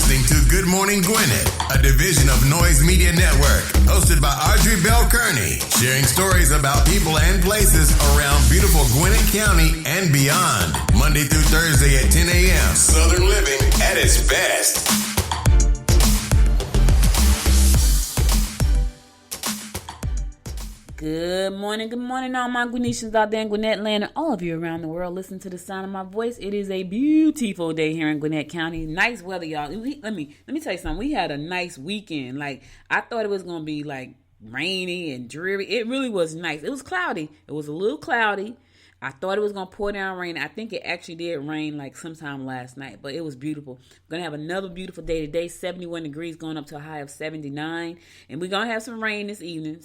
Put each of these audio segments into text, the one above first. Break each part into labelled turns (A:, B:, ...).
A: listening to Good Morning Gwinnett, a division of Noise Media Network, hosted by Audrey Bell Kearney, sharing stories about people and places around beautiful Gwinnett County and beyond. Monday through Thursday at 10 a.m. Southern living at its best.
B: Good morning, all my Gwinnetians out there in Gwinnett land and all of you around the world. Listen to the sound of my voice. It is a beautiful day here in Gwinnett County. Nice weather, y'all. Let me tell you something. We had a nice weekend. Like, I thought it was going to be like rainy and dreary. It really was nice. It was cloudy. It was a little cloudy. I thought it was going to pour down rain. I think it actually did rain like sometime last night, but it was beautiful. We're going to have another beautiful day today, 71 degrees going up to a high of 79. And we're going to have some rain this evening.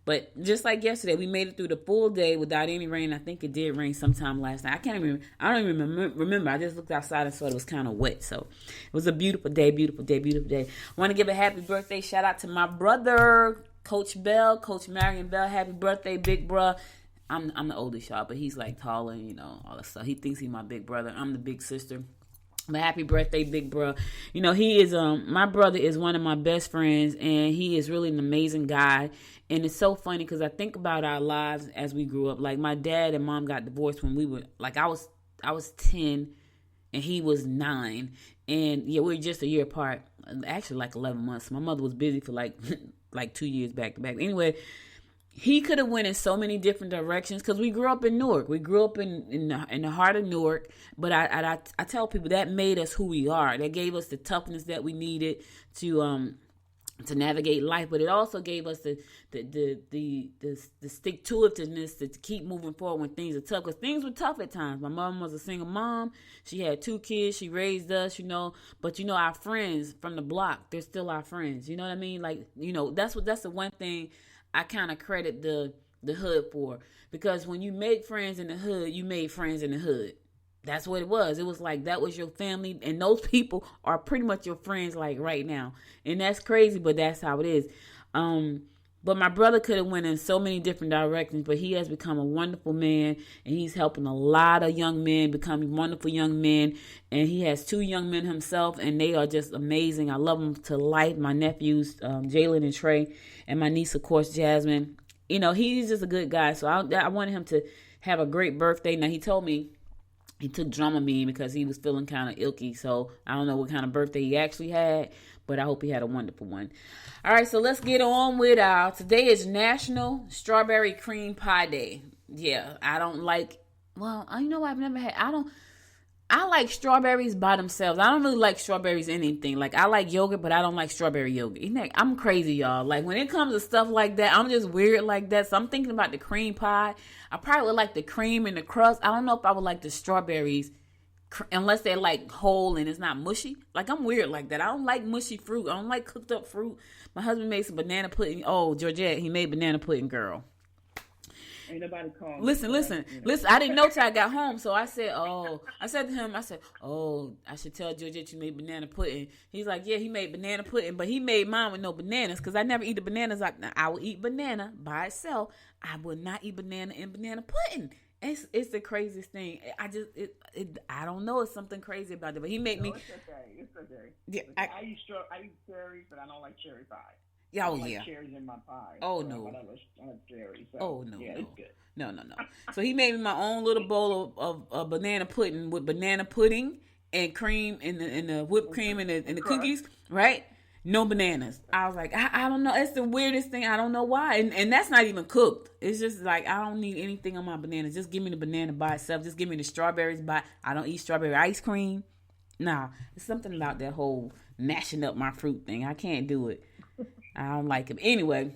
B: But just like yesterday, we made it through the full day without any rain. I think it did rain sometime last night. I don't even remember. I just looked outside and saw it was kind of wet. So it was a beautiful day, beautiful day, beautiful day. I want to give a happy birthday shout out to my brother, Coach Bell, Coach Marion Bell. Happy birthday, big bruh. I'm the oldest, y'all, but he's like taller, all that stuff. He thinks he's my big brother. I'm the big sister. But happy birthday, big bro. He is, my brother is one of my best friends, and he is really an amazing guy. And it's so funny because I think about our lives as we grew up. Like, my dad and mom got divorced when we were, like, I was 10 and he was 9. And yeah, we were just a year apart, actually like 11 months. My mother was busy for like 2 years back to back. Anyway, he could have went in so many different directions because we grew up in Newark. We grew up in the heart of Newark. But I tell people that made us who we are. That gave us the toughness that we needed to navigate life. But it also gave us the stick to itiveness to keep moving forward when things are tough. Because things were tough at times. My mom was a single mom. She had 2 kids. She raised us, But our friends from the block, they're still our friends. You know what I mean? Like, that's the one thing I kind of credit the hood for, because when you make friends in the hood, you made friends in the hood. That's what it was. It was like that was your family, and those people are pretty much your friends like right now. And that's crazy, but that's how it is. But my brother could have went in so many different directions, but he has become a wonderful man, and he's helping a lot of young men become wonderful young men. And he has 2 young men himself, and they are just amazing. I love them to life. My nephews, Jalen and Trey, and my niece, of course, Jasmine. He's just a good guy, so I wanted him to have a great birthday. Now, he told me he took Dramamine because he was feeling kind of ilky, so I don't know what kind of birthday he actually had, but I hope he had a wonderful one. All right, so let's get on with today is National Strawberry Cream Pie Day. Yeah, I don't like, I've never had, I like strawberries by themselves. I don't really like strawberries in anything. Like, I like yogurt, but I don't like strawberry yogurt. I'm crazy, y'all. Like, when it comes to stuff like that, I'm just weird like that. So I'm thinking about the cream pie. I probably would like the cream and the crust. I don't know if I would like the strawberries unless they're like whole and it's not mushy. Like, I'm weird like that. I don't like mushy fruit. I don't like cooked up fruit. My husband made some banana pudding. Oh, Georgette, he made banana pudding, girl.
C: Ain't nobody calling.
B: Listen. I didn't know till I got home, so I said to him, I should tell Georgette you made banana pudding. He's like, yeah, he made banana pudding, but he made mine with no bananas because I never eat the bananas. I will eat banana by itself. I would not eat banana in banana pudding. It's the craziest thing. I don't know. It's something crazy about it, but he made me.
C: It's okay.
B: Yeah,
C: I eat cherries, but I don't like cherry pie.
B: Yeah,
C: like cherries in my pie.
B: Oh, no.
C: But I like cherries. So,
B: oh, no.
C: Yeah,
B: no.
C: it's good.
B: No. So he made me my own little bowl of banana pudding with banana pudding and cream and the whipped cream and the cookies, right? No bananas. I was like, I don't know. It's the weirdest thing. I don't know why. And that's not even cooked. It's just like, I don't need anything on my bananas. Just give me the banana by itself. Just give me the strawberries I don't eat strawberry ice cream. Nah, it's something about that whole mashing up my fruit thing. I can't do it. I don't like it. Anyway,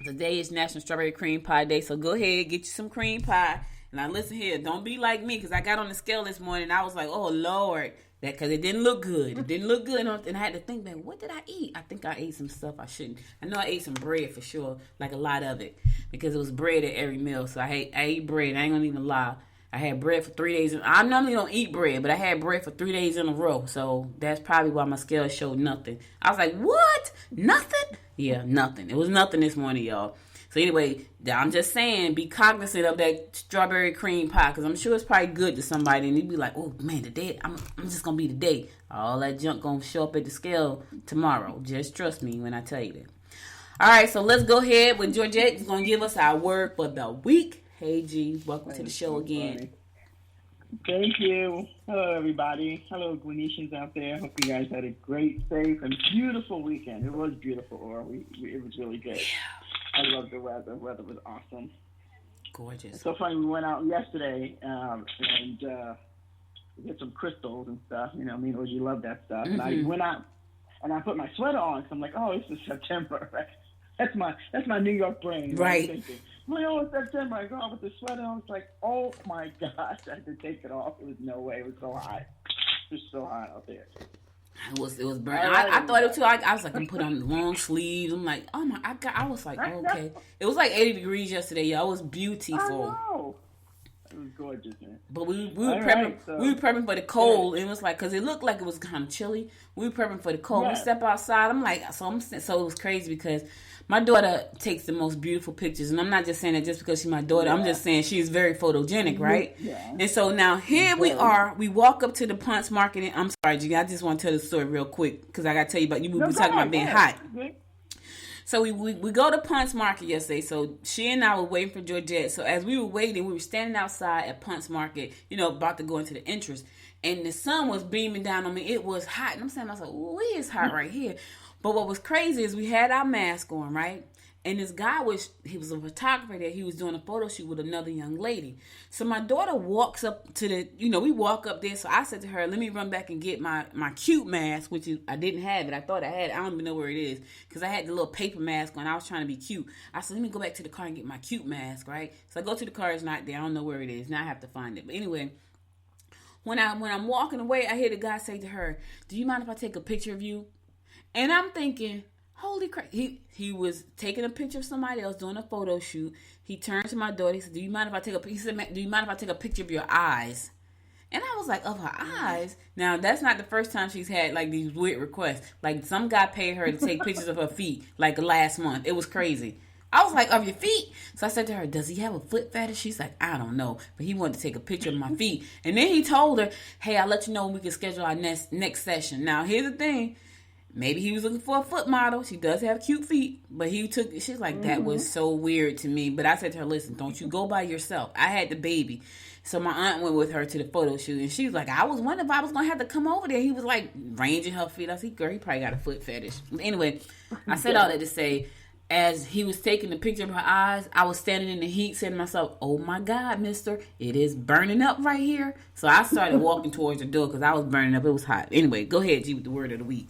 B: today is National Strawberry Cream Pie Day, so go ahead, get you some cream pie. Now listen here, don't be like me, because I got on the scale this morning, and I was like, oh, Lord, because it didn't look good. It didn't look good, and I had to think, man, what did I eat? I think I ate some stuff I shouldn't. I know I ate some bread for sure, like a lot of it, because it was bread at every meal, so I ate bread. I ain't gonna even lie. I had bread for 3 days. I normally don't eat bread, but I had bread for 3 days in a row. So that's probably why my scale showed nothing. I was like, what? Nothing? Yeah, nothing. It was nothing this morning, y'all. So anyway, I'm just saying, be cognizant of that strawberry cream pie, because I'm sure it's probably good to somebody, and they'd be like, oh man, today I'm just gonna be today. All that junk gonna show up at the scale tomorrow. Just trust me when I tell you that. All right, so let's go ahead with Georgette. Who's gonna give us our word for the week. Hey G, welcome to the show again.
C: Funny. Thank you. Hello, everybody. Hello, Gwenetians out there. Hope you guys had a great, safe, and beautiful weekend. It was beautiful, or it was really good. Yeah. I love the weather. The weather was awesome.
B: Gorgeous.
C: It's so funny. We went out yesterday and we did some crystals and stuff. You know, me and Oji love that stuff.
B: Mm-hmm.
C: And I went out and I put my sweater on. So I'm like, oh, this is September. Right? That's my New York brain.
B: Right.
C: I'm like, oh, it's September. I go out with the sweater on. It's like, oh my gosh, I had to take it off. It was no way. It was so hot. It was so hot out there.
B: It was burning. I thought it too. I was like, I'm putting on long sleeves. I'm like, oh my, I was like, okay. It was like 80 degrees yesterday, y'all. It was beautiful.
C: I know. It was gorgeous, man.
B: But we were prepping for the cold. Yeah. It was like, because it looked like it was kind of chilly. We were prepping for the cold. Yeah. We step outside. I'm like, so it was crazy because my daughter takes the most beautiful pictures. And I'm not just saying that just because she's my daughter. Yeah. I'm just saying she's very photogenic, right? Yeah. And so now here we are. We walk up to the Punch Market. And I'm sorry, G, I just want to tell the story real quick because I got to tell you about, we were talking about being hot. So we go to Punch Market yesterday. So she and I were waiting for Georgette. So as we were waiting, we were standing outside at Punch Market, about to go into the entrance. And the sun was beaming down on me. It was hot. And I'm saying, I was like, ooh, it's hot right here. But what was crazy is we had our mask on, right? And this guy he was a photographer there. He was doing a photo shoot with another young lady. So my daughter walks up to we walk up there. So I said to her, let me run back and get my cute mask, which I didn't have it. I thought I had it. I don't even know where it is because I had the little paper mask on. I was trying to be cute. I said, let me go back to the car and get my cute mask, right? So I go to the car. It's not there. I don't know where it is. Now I have to find it. But anyway, when I'm walking away, I hear the guy say to her, do you mind if I take a picture of you? And I'm thinking, holy crap. He was taking a picture of somebody else doing a photo shoot. He turned to my daughter. He said, do you mind if I take a picture of your eyes? And I was like, of her eyes? Now, that's not the first time she's had, like, these weird requests. Like, some guy paid her to take pictures of her feet, like, last month. It was crazy. I was like, of your feet? So I said to her, does he have a foot fetish? She's like, I don't know. But he wanted to take a picture of my feet. And then he told her, hey, I'll let you know when we can schedule our next session. Now, here's the thing. Maybe he was looking for a foot model. She does have cute feet. But she's like, that was so weird to me. But I said to her, listen, don't you go by yourself. I had the baby. So my aunt went with her to the photo shoot. And she was like, I was wondering if I was going to have to come over there. He was like ranging her feet. I said, girl, he probably got a foot fetish. But anyway, I said all that to say, as he was taking the picture of her eyes, I was standing in the heat saying to myself, oh my God, mister, it is burning up right here. So I started walking towards the door because I was burning up. It was hot. Anyway, go ahead, G, with the word of the week.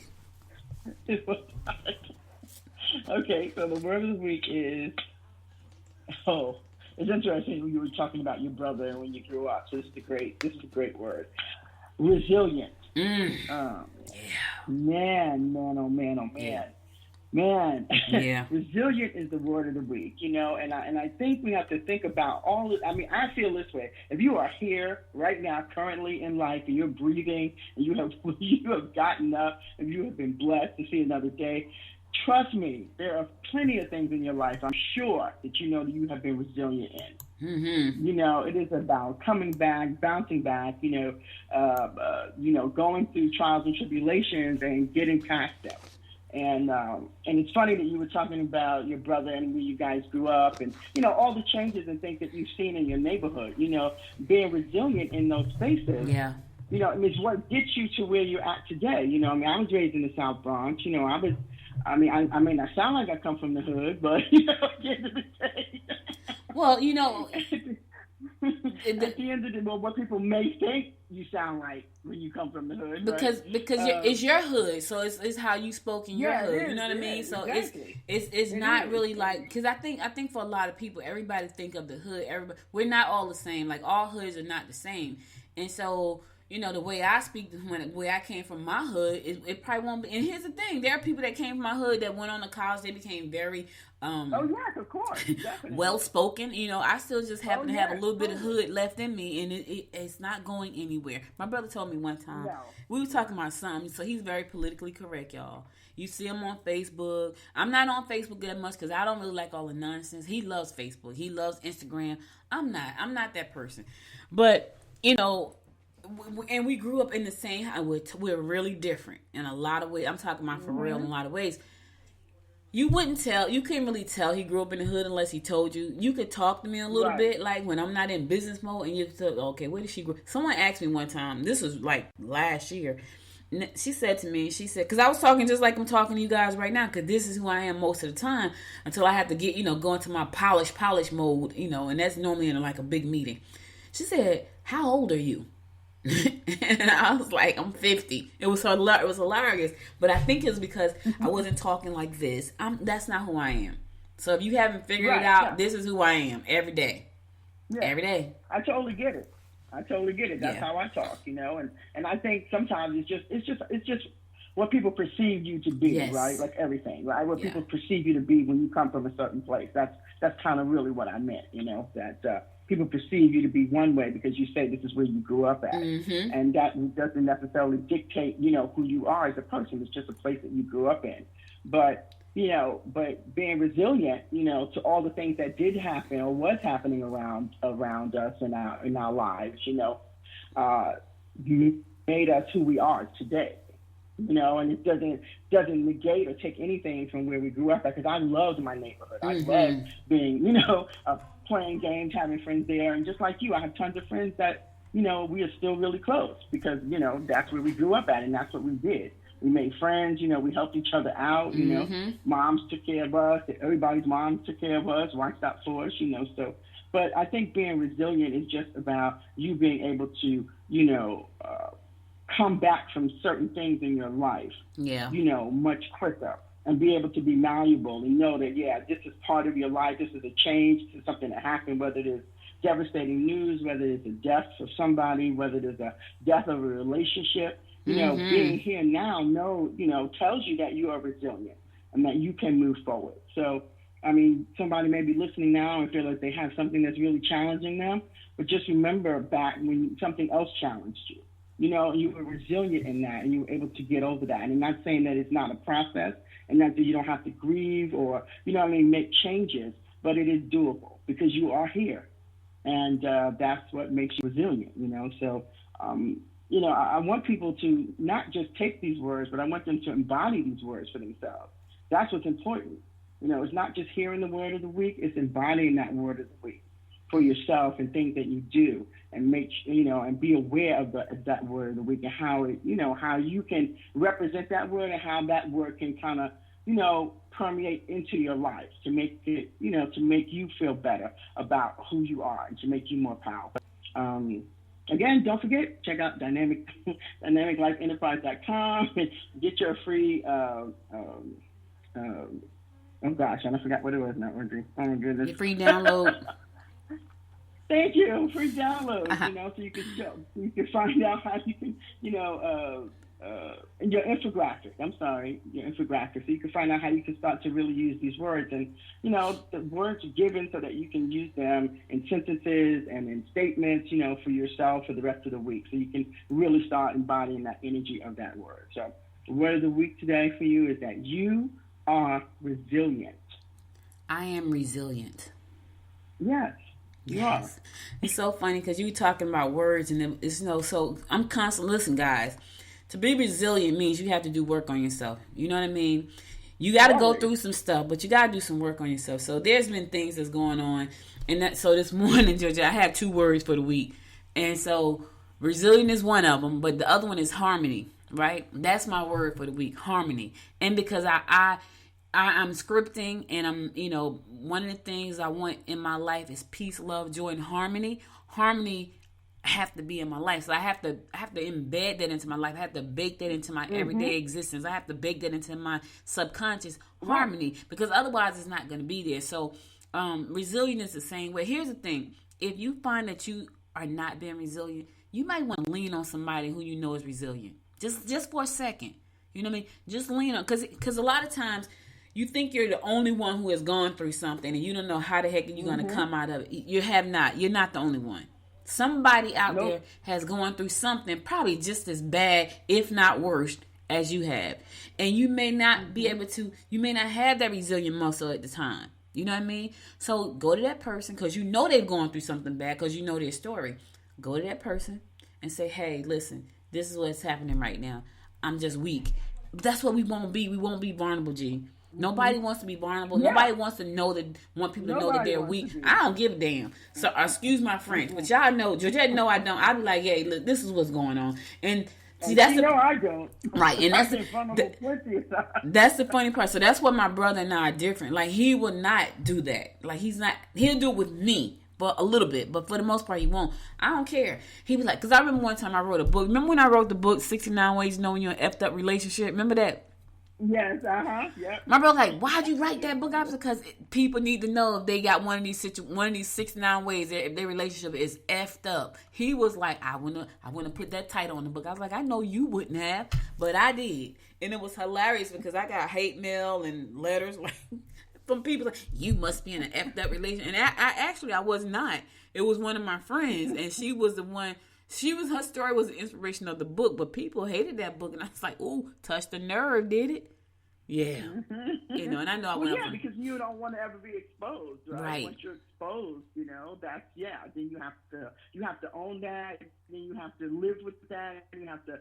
C: Okay, so the word of the week is, it's interesting when you were talking about your brother and when you grew up. So this is a great word. Resilient.
B: Yeah.
C: Man, oh man.
B: Yeah.
C: Man,
B: yeah.
C: Resilient is the word of the week, and I think we have to think about all of, I feel this way. If you are here right now, currently in life, and you're breathing, and you have gotten up, and you have been blessed to see another day, trust me, there are plenty of things in your life, I'm sure, that that you have been resilient in.
B: Mm-hmm.
C: It is about coming back, bouncing back, going through trials and tribulations and getting past them. And it's funny that you were talking about your brother and when you guys grew up and, all the changes and things that you've seen in your neighborhood, being resilient in those spaces.
B: Yeah.
C: It's what gets you to where you're at today. I was raised in the South Bronx. I may not sound like I come from the hood, but, at the end of the day.
B: Well,
C: at the end of the day, what people may think you sound like when you come from the hood,
B: because it's your hood, so it's how you spoke in your hood. You know what I mean? So
C: exactly.
B: it's not really like, because I think for a lot of people, everybody think of the hood. We're not all the same. Like all hoods are not the same, and so you know, the way I speak, the way I came from my hood, it probably won't be. And here's the thing: there are people that came from my hood that went on to college. They became very,
C: oh yes, of course,
B: well spoken. You know, I still just happen to have a little bit of hood left in me, and it's not going anywhere. My brother told me one time we were talking about something, so he's very politically correct, y'all. You see him on Facebook. I'm not on Facebook that much because I don't really like all the nonsense. He loves Facebook. He loves Instagram. I'm not that person, but you know. And we grew up in the same house. We're really different in a lot of ways. I'm talking about for real in a lot of ways. You couldn't really tell he grew up in the hood unless he told you. You could talk to me a little bit, like when I'm not in business mode, and you could say, okay, where did she grow? Someone asked me one time, this was like last year. She said to me, because I was talking just like I'm talking to you guys right now, because this is who I am most of the time until I have to get, go into my polish mode, and that's normally in like a big meeting. She said, how old are you? And I was like, I'm 50. It was hilarious, but I think it's because I wasn't talking like this. That's not who I am. So if you haven't figured it out, this is who I am every day. Yeah. Every day.
C: I totally get it. That's how I talk, and I think sometimes it's just what people perceive you to be, right? Like everything, right? What people perceive you to be when you come from a certain place. That's kind of really what I meant, that people perceive you to be one way because you say this is where you grew up at. Mm-hmm. And that doesn't necessarily dictate, who you are as a person. It's just a place that you grew up in. But being resilient, to all the things that did happen or was happening around us in our lives, made us who we are today. And it doesn't negate or take anything from where we grew up at, because I loved my neighborhood. I loved being, playing games, having friends there. And just like you, I have tons of friends that, we are still really close because, that's where we grew up at and that's what we did. We made friends, we helped each other out, moms took care of us, everybody's moms took care of us, watched out for us, so. But I think being resilient is just about you being able to, come back from certain things in your life, much quicker, and be able to be malleable and know that, this is part of your life. This is a change. This is something that happened, whether it is devastating news, whether it's a death of somebody, whether it is a death of a relationship. Being here now, tells you that you are resilient and that you can move forward. So, I mean, somebody may be listening now and feel like they have something that's really challenging them, but just remember back when something else challenged you. You were resilient in that, and you were able to get over that. And I'm not saying that it's not a process, and that you don't have to grieve or, make changes, but it is doable because you are here, and that's what makes you resilient. So, I want people to not just take these words, but I want them to embody these words for themselves. That's what's important. It's not just hearing the word of the week; it's embodying that word of the week for yourself and things that you do, and make and be aware of that word of the week and how it how you can represent that word and how that word can kind of permeate into your life to make it to make you feel better about who you are and to make you more powerful. Again, don't forget, check out dynamiclifeenterprise.com and get your free oh gosh, I forgot what it was now, Audrey. Oh my goodness.
B: Your free download.
C: Thank you. Free download, so you can find out how you can, your infographic. I'm sorry, your infographic. So you can find out how you can start to really use these words. And, the words are given so that you can use them in sentences and in statements, for yourself for the rest of the week. So you can really start embodying that energy of that word. So the word of the week today for you is that you are resilient.
B: I am resilient.
C: Yes.
B: Yes. It's so funny because you were talking about words and it's so I'm constantly, listen guys, to be resilient means you have to do work on yourself. You know what I mean? You got to go through some stuff, but you got to do some work on yourself. So there's been things that's going on. And so this morning, Georgia, I have 2 words for the week. And so resilient is one of them, but the other one is harmony, right? That's my word for the week, harmony. And because I'm scripting and I'm, one of the things I want in my life is peace, love, joy, and harmony. Harmony have to be in my life. So I have to embed that into my life. I have to bake that into my everyday existence. I have to bake that into my subconscious harmony because otherwise it's not going to be there. So resilience is the same way. Here's the thing. If you find that you are not being resilient, you might want to lean on somebody who you know is resilient. Just for a second. You know what I mean? Just lean on, because a lot of times you think you're the only one who has gone through something and you don't know how the heck you're going to come out of it. You have not. You're not the only one. Somebody out there has gone through something probably just as bad, if not worse, as you have. And you may not be able to, you may not have that resilient muscle at the time. You know what I mean? So go to that person, because you know they've gone through something bad, because you know their story. Go to that person and say, hey, listen, this is what's happening right now. I'm just weak. That's what we won't be. We won't be vulnerable, G. Nobody wants to be vulnerable. Yeah. Nobody wants to want people to know that they're weak. I don't give a damn. So excuse my French, but y'all know, Georgette know I don't. I be like, hey, look, this is what's going on. And see, that's the,
C: I don't.
B: Right, and that's the funny part. So that's what my brother and I are different. Like, he will not do that. Like, he'll do it with me, but a little bit. But for the most part, he won't. I don't care. He be like, because I remember one time I wrote a book. Remember when I wrote the book, 69 Ways to Know When You're in an Effed Up Relationship? Remember that?
C: Yes, yep.
B: My brother like, why'd you write that book? I was because people need to know if they got one of these 69 ways if their relationship is effed up. He was like, I wouldn't put that title on the book. I was like, I know you wouldn't have, but I did, and it was hilarious because I got hate mail and letters like from people like, you must be in an effed up relationship, and I was not. It was one of my friends, and she was the one. Her story was the inspiration of the book, but people hated that book, and I was like, "Ooh, touched the nerve, did it?" Yeah, you know, and I know I went.
C: Yeah, because you don't want to ever be exposed, right? Once you're exposed, you know, then you have to own that, then you have to live with that, and you have to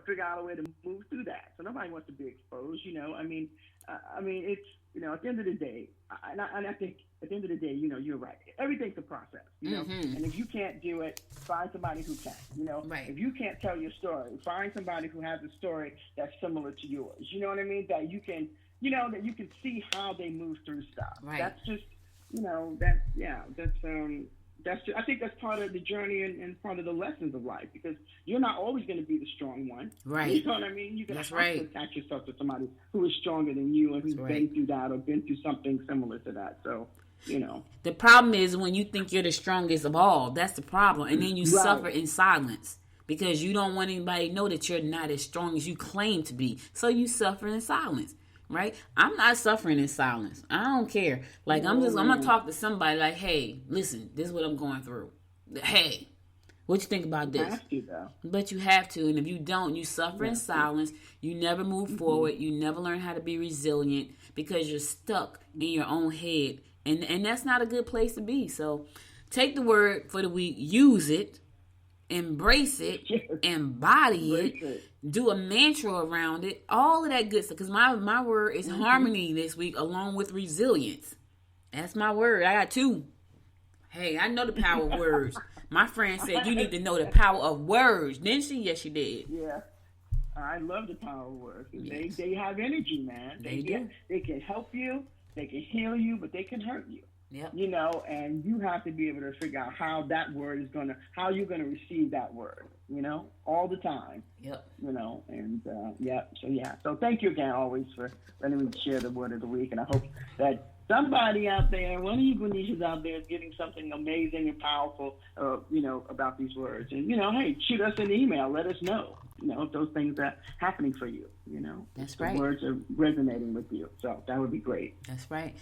C: figure out a way to move through that. So nobody wants to be exposed, you know. I mean, it's, you know, at the end of the day, and I think at the end of the day, you know, you're right. Everything's a process, you know. And if you can't do it, find somebody who can. You know, if you can't tell your story, find somebody who has a story that's similar to yours. You know what I mean? That you can, you know, that you can see how they move through stuff. Right. That's just, you know, that's just, I think that's part of the journey and part of the lessons of life, because you're not always going to be the strong one. Right. You know what I mean? You're going to have to attach yourself to somebody who is stronger than you and who's been through that or been through something similar to that. So, you know. The problem is when you think you're the strongest of all, that's the problem. And then you suffer in silence because you don't want anybody to know that you're not as strong as you claim to be. So you suffer in silence. Right? I'm not suffering in silence. I don't care. Like, I'm going to talk to somebody like, hey, listen, this is what I'm going through. Hey, what you think about this? You have to, though. But you have to. And if you don't, you suffer in silence. You never move forward. You never learn how to be resilient because you're stuck in your own head. And that's not a good place to be. So take the word for the week. Use it. Embrace it. Embody it. Do a mantra around it, all of that good stuff. Because my word is harmony this week, along with resilience. That's my word. I got 2. Hey, I know the power of words. My friend said you need to know the power of words. Didn't she? Yes, she did. Yeah, I love the power of words. Yes. They have energy, man. They do. They can help you. They can heal you, but they can hurt you. Yep. You know, and you have to be able to figure out how that word is how you're gonna receive that word, you know, all the time. Yep. You know, and So thank you again always for letting me share the word of the week, and I hope that somebody out there, one of you Guanishas out there, is getting something amazing and powerful, you know, about these words. And, you know, hey, shoot us an email, let us know, you know, if those things are happening for you, you know. That's right. The words are resonating with you. So that would be great.
B: That's right.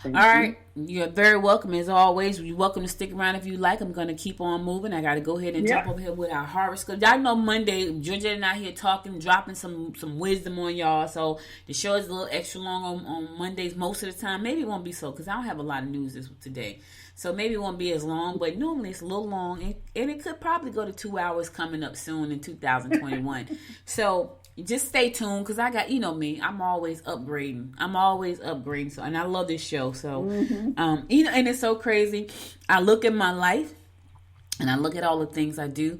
B: All right, you're very welcome as always. You're welcome to stick around if you like. I'm going to keep on moving. I got to go ahead and jump over here with our horoscope. Y'all know Monday, Georgette and I here talking, dropping some wisdom on y'all. So the show is a little extra long on Mondays most of the time. Maybe it won't be so because I don't have a lot of news today. So maybe it won't be as long, but normally it's a little long. And it could probably go to 2 hours coming up soon in 2021. So just stay tuned because I got, you know me, I'm always upgrading. So, and I love this show. So, you know, and it's so crazy. I look at my life and I look at all the things I do.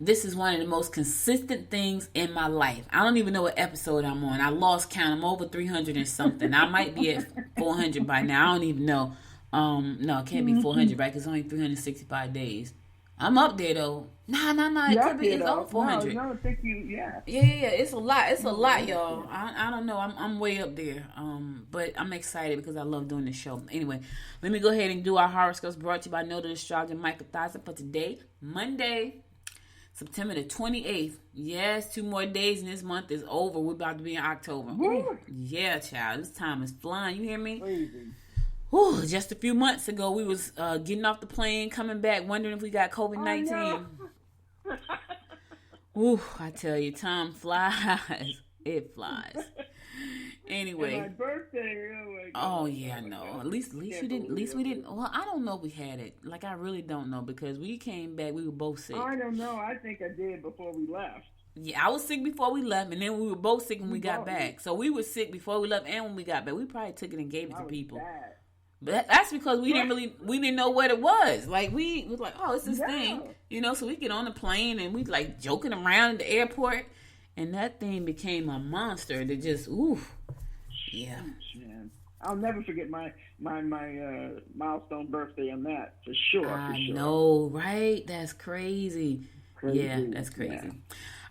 B: This is one of the most consistent things in my life. I don't even know what episode I'm on. I lost count. I'm over 300 and something. I might be at 400 by now. I don't even know. No, it can't be 400, right? Because it's only 365 days. I'm up there though. Nah. It could be. It's over 400.
C: No, I think you. Yeah.
B: Yeah. It's a lot. It's a lot, y'all. I don't know. I'm way up there. But I'm excited because I love doing this show. Anyway, let me go ahead and do our horoscopes brought to you by Noted Astrologer Michael Thompson for today, Monday, September the 28th. Yes, 2 more days and this month is over. We're about to be in October. Ooh, yeah, child. This time is flying. You hear me?
C: Crazy.
B: Ooh, just a few months ago, we was getting off the plane, coming back, wondering if we got COVID-19. Ooh, I tell you, time flies. It flies. Anyway.
C: And my birthday.
B: Oh yeah, I know. At least we didn't. Well, I don't know if we had it. Like, I really don't know, because we came back, we were both sick.
C: I don't know. I think I did before we left.
B: Yeah, I was sick before we left, and then we were both sick when we got back. So we were sick before we left and when we got back. We probably took it and gave it to people.
C: Bad.
B: But that's because we didn't know what it was. Like, we was like, oh, it's this thing, so we get on the plane and we like joking around at the airport, and that thing became a monster that just, yeah.
C: Man. I'll never forget my milestone birthday on that, for sure.
B: I know, right? That's crazy. Yeah, that's crazy. Yeah.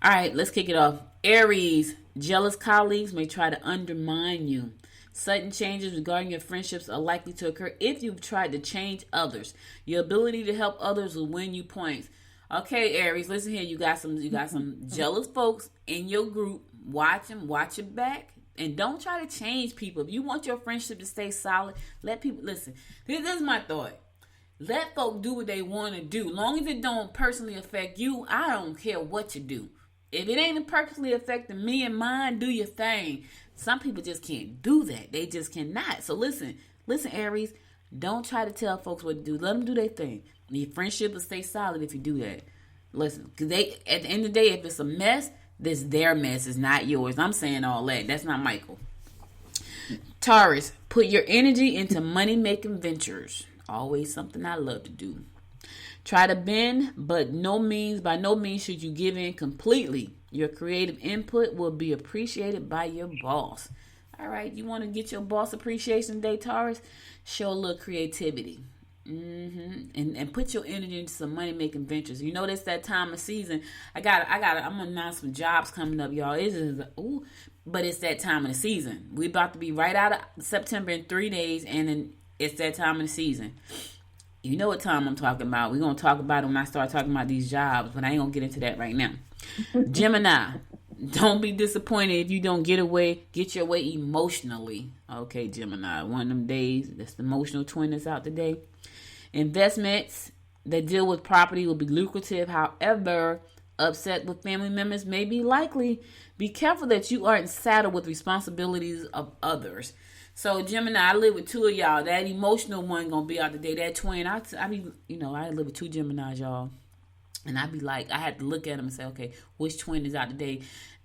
B: All right, let's kick it off. Aries, jealous colleagues may try to undermine you. Sudden changes regarding your friendships are likely to occur if you've tried to change others. Your ability to help others will win you points. Okay, Aries, listen here. You got some jealous folks in your group. Watch them. Watch your back. And don't try to change people. If you want your friendship to stay solid, let people listen. This is my thought. Let folk do what they want to do. Long as it don't personally affect you, I don't care what you do. If it ain't personally affecting me and mine, do your thing. Some people just can't do that. They just cannot. So listen, Aries, don't try to tell folks what to do. Let them do their thing. Your friendship will stay solid if you do that. Listen, because at the end of the day, if it's a mess, this is their mess. It's not yours. I'm saying all that. That's not Michael. Taurus, put your energy into money-making ventures. Always something I love to do. Try to bend, but by no means should you give in completely. Your creative input will be appreciated by your boss. All right, you want to get your boss appreciation day, Taurus? Show a little creativity. And put your energy into some money making ventures. You know, this that time of season. I'm gonna announce some jobs coming up, y'all. But it's that time of the season. We about to be right out of September in 3 days, and then it's that time of the season. You know what time I'm talking about. We're gonna talk about it when I start talking about these jobs, but I ain't gonna get into that right now. Gemini, don't be disappointed if you don't get your way emotionally. Okay, Gemini, one of them days. That's the emotional twin that's out today. Investments that deal with property will be lucrative. However, upset with family members may be likely. Be careful that you aren't saddled with responsibilities of others. So, Gemini, I live with 2 of y'all. That emotional one gonna be out today. That twin, I live with 2 Geminis, y'all. And I had to look at them and say, okay, which twin is out today?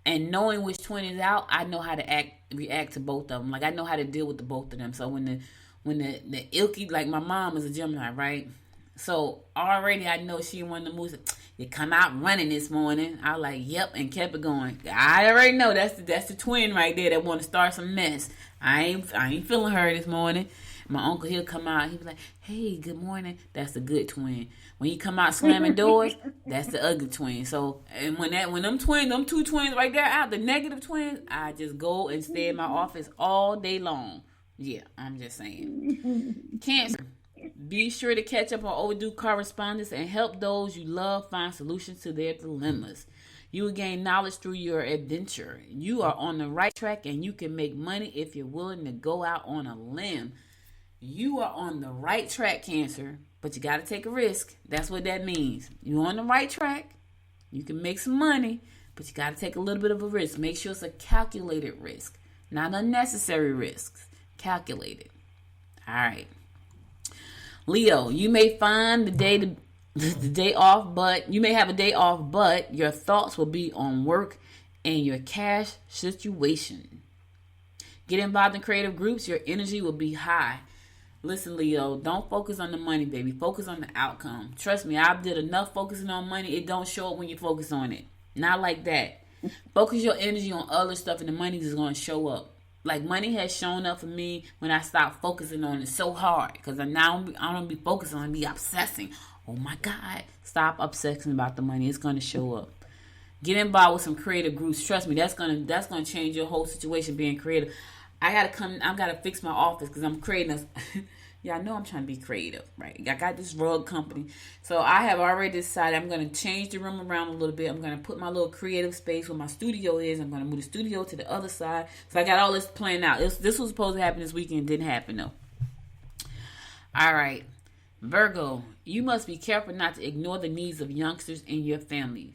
B: And knowing which twin is out, I know how to react to both of them. Like, I know how to deal with the both of them. So when the ilky, like my mom is a Gemini, right? So already I know she in one of the moves. You come out running this morning. I was like, yep, and kept it going. I already know that's the twin right there that want to start some mess. I ain't feeling her this morning. My uncle, he'll come out. He'll be like, hey, good morning. That's the good twin. When you come out slamming doors, that's the ugly twin. So, and when them 2 twins right there out, the negative twins, I just go and stay in my office all day long. Yeah, I'm just saying. Cancer. Be sure to catch up on overdue correspondence and help those you love find solutions to their dilemmas. You will gain knowledge through your adventure. You are on the right track and you can make money if you're willing to go out on a limb. You are on the right track, Cancer, but you got to take a risk. That's what that means. You're on the right track. You can make some money, but you got to take a little bit of a risk. Make sure it's a calculated risk, not unnecessary risks. Calculated. All right. Leo, you may find the day off, but you may have a day off, but your thoughts will be on work and your cash situation. Get involved in creative groups. Your energy will be high. Listen, Leo, don't focus on the money, baby. Focus on the outcome. Trust me, I did enough focusing on money. It don't show up when you focus on it. Not like that. Focus your energy on other stuff and the money is going to show up. Like, money has shown up for me when I stopped focusing on it so hard. Because now I don't be focusing on it, be obsessing. Oh my God. Stop obsessing about the money. It's going to show up. Get involved with some creative groups. Trust me, that's gonna change your whole situation being creative. I gotta fix my office because I'm creating a yeah, I know I'm trying to be creative, right? I got this rug company. So I have already decided I'm gonna change the room around a little bit. I'm gonna put my little creative space where my studio is. I'm gonna move the studio to the other side. So I got all this planned out. This was supposed to happen this weekend, didn't happen though. All right. Virgo, you must be careful not to ignore the needs of youngsters in your families.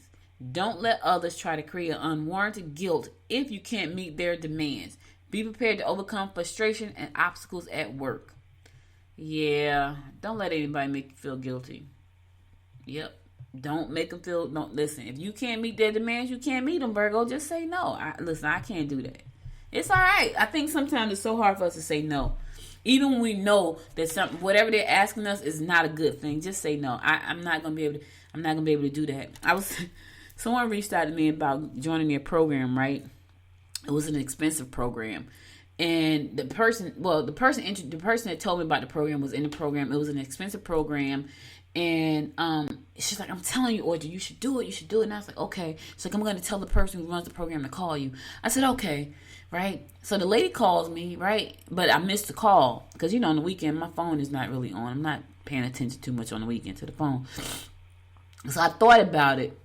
B: Don't let others try to create unwarranted guilt if you can't meet their demands. Be prepared to overcome frustration and obstacles at work. Yeah, don't let anybody make you feel guilty. Yep. Don't make them feel, don't listen. If you can't meet their demands, you can't meet them, Virgo. Just say no. Listen, I can't do that. It's all right. I think sometimes it's so hard for us to say no. Even when we know that something, whatever they're asking us is not a good thing, just say no. I'm not gonna be able to do that. Someone reached out to me about joining their program, right? It was an expensive program. And the person that told me about the program was in the program. It was an expensive program. And she's like, I'm telling you, Audrey, you should do it. You should do it. And I was like, okay. She's like, I'm going to tell the person who runs the program to call you. I said, okay. Right. So the lady calls me, right? But I missed the call because, on the weekend, my phone is not really on. I'm not paying attention too much on the weekend to the phone. So I thought about it.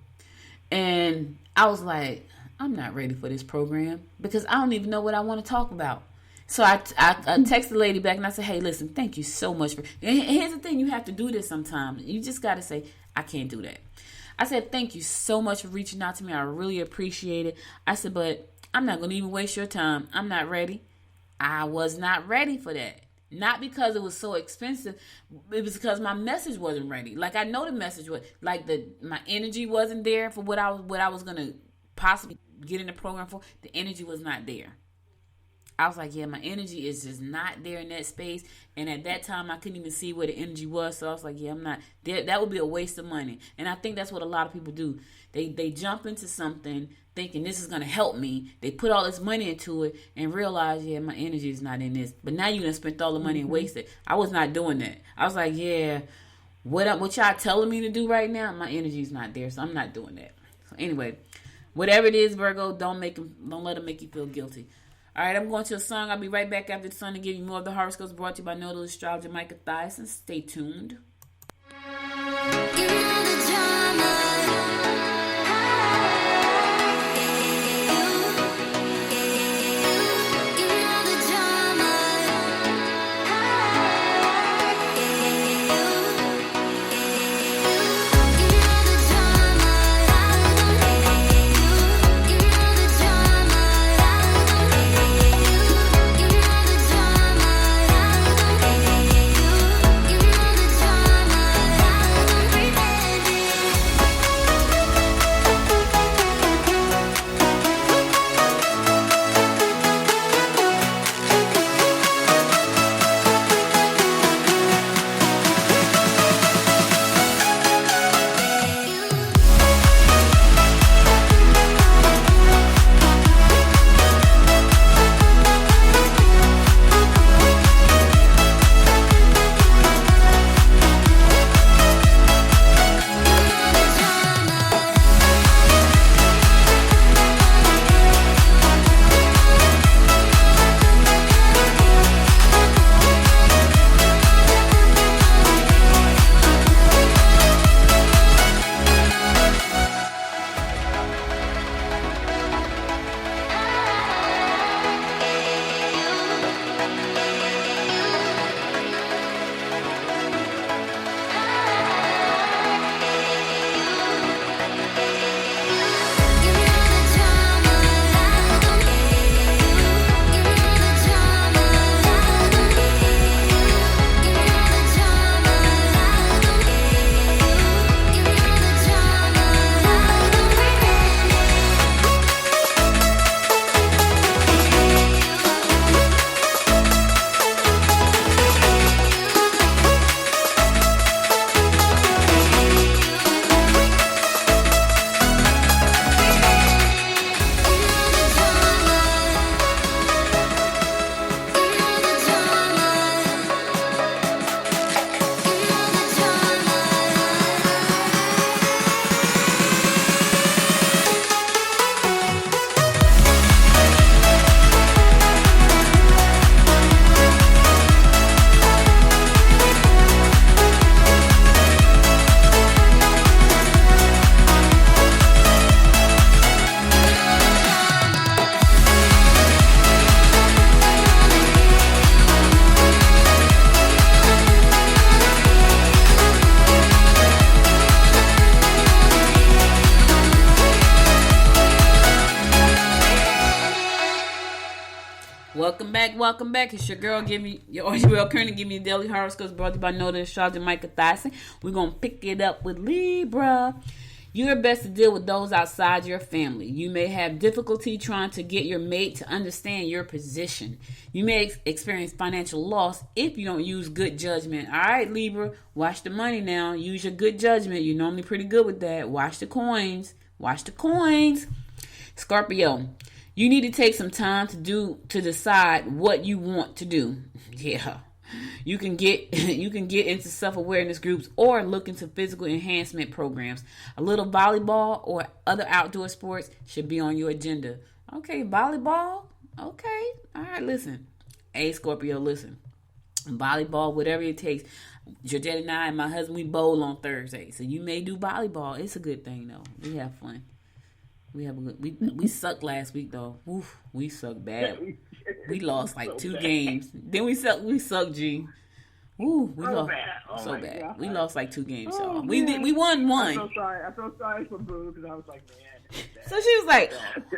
B: And I was like, I'm not ready for this program because I don't even know what I want to talk about. So I texted the lady back and I said, hey, listen, thank you so much. And here's the thing. You have to do this sometimes. You just got to say, I can't do that. I said, thank you so much for reaching out to me. I really appreciate it. I said, but I'm not going to even waste your time. I'm not ready. I was not ready for that. Not because it was so expensive. It was because my message wasn't ready. Like, I know the message was, like, my energy wasn't there for what I was going to possibly get in the program for. The energy was not there. I was like, yeah, my energy is just not there in that space. And at that time, I couldn't even see where the energy was. So I was like, yeah, I'm not there. That would be a waste of money. And I think that's what a lot of people do. They jump into something thinking this is going to help me. They put all this money into it and realize, yeah, my energy is not in this. But now you done spent all the money and wasted. I was not doing that. I was like, yeah, what y'all telling me to do right now, my energy is not there. So I'm not doing that. So anyway, whatever it is, Virgo, don't let them make you feel guilty. All right, I'm going to a song. I'll be right back after the song to give you more of the horoscopes brought to you by Nodal Astrologer Micah Thiason. Stay tuned. Welcome back, welcome back. It's your girl, your Kearney, give me a daily horoscopes brought to you by Noda Astrology Micah Thyssen. We're going to pick it up with Libra. You are best to deal with those outside your family. You may have difficulty trying to get your mate to understand your position. You may experience financial loss if you don't use good judgment. All right, Libra, watch the money now. Use your good judgment. You're normally pretty good with that. Watch the coins. Watch the coins. Scorpio, you need to take some time to decide what you want to do. Yeah. You can get into self-awareness groups or look into physical enhancement programs. A little volleyball or other outdoor sports should be on your agenda. Okay, volleyball? Okay. All right, listen. Hey, Scorpio, listen. Volleyball, whatever it takes. Georgette and I and my husband, we bowl on Thursday. So you may do volleyball. It's a good thing, though. We have fun. We sucked last week though. Oof, we sucked bad. We lost like 2 games. Then we sucked, G. Ooh, we lost so bad. God. We lost like 2 games, y'all. We won 1.
C: I'm so sorry. I feel sorry for Boo because I was like, man.
B: So she was like,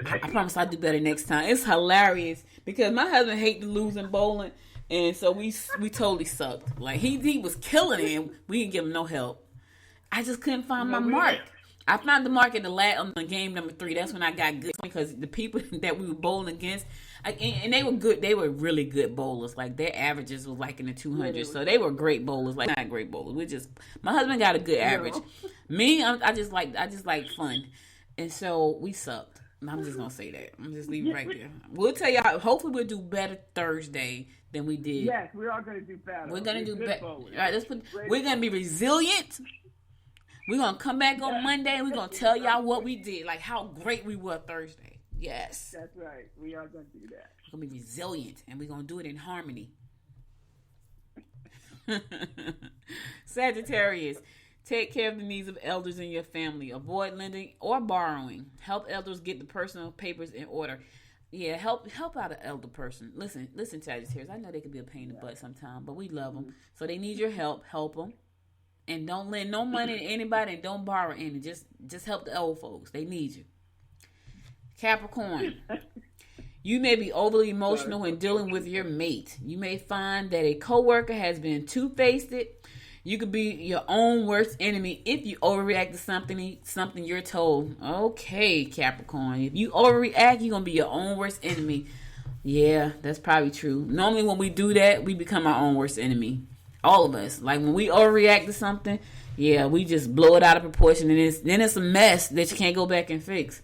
B: I promise I'll do better next time. It's hilarious because my husband hates to lose in bowling, and so we totally sucked. Like he was killing it, and we didn't give him no help. I just couldn't find my mark. I found the mark in the game number 3. That's when I got good because the people that we were bowling against, and they were good. They were really good bowlers. Like their averages was like in the 200s, so they were great bowlers. Like not great bowlers. My husband got a good average. Me, I just like fun, and so we sucked. I'm just gonna say that. I'm just leave it right there. We'll tell y'all. Hopefully, we'll do better Thursday than we did.
C: Yes, we are gonna do better.
B: We're gonna do better. All right, we're gonna be resilient. We're going to come back on Monday and we're going to tell y'all what we did, like how great we were Thursday. Yes.
C: That's right. We are going to do that.
B: We're going to be resilient and we're going to do it in harmony. Sagittarius, take care of the needs of elders in your family. Avoid lending or borrowing. Help elders get the personal papers in order. Yeah, help out an elder person. Listen, Sagittarius, I know they can be a pain in the butt sometimes, but we love them. So they need your help. Help them. And don't lend no money to anybody and don't borrow any. Just help the old folks. They need you. Capricorn. You may be overly emotional when dealing with your mate. You may find that a coworker has been two-faced. You could be your own worst enemy if you overreact to something you're told. Okay, Capricorn. If you overreact, you're going to be your own worst enemy. Yeah, that's probably true. Normally when we do that, we become our own worst enemy. All of us. Like when we overreact to something, yeah, we just blow it out of proportion and then it's a mess that you can't go back and fix.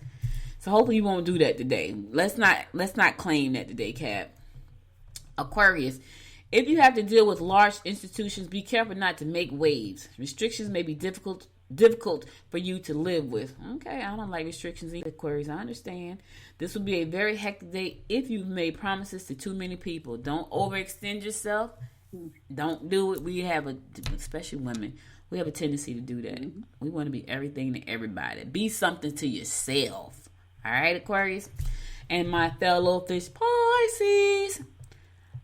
B: So hopefully you won't do that today. Let's not claim that today, Cap. Aquarius, if you have to deal with large institutions, be careful not to make waves. Restrictions may be difficult for you to live with. Okay, I don't like restrictions either, Aquarius. I understand. This will be a very hectic day if you've made promises to too many people. Don't overextend yourself. Don't do it. Especially women, we have a tendency to do that. Mm-hmm. We want to be everything to everybody. Be something to yourself. All right, Aquarius? And my fellow fish Pisces,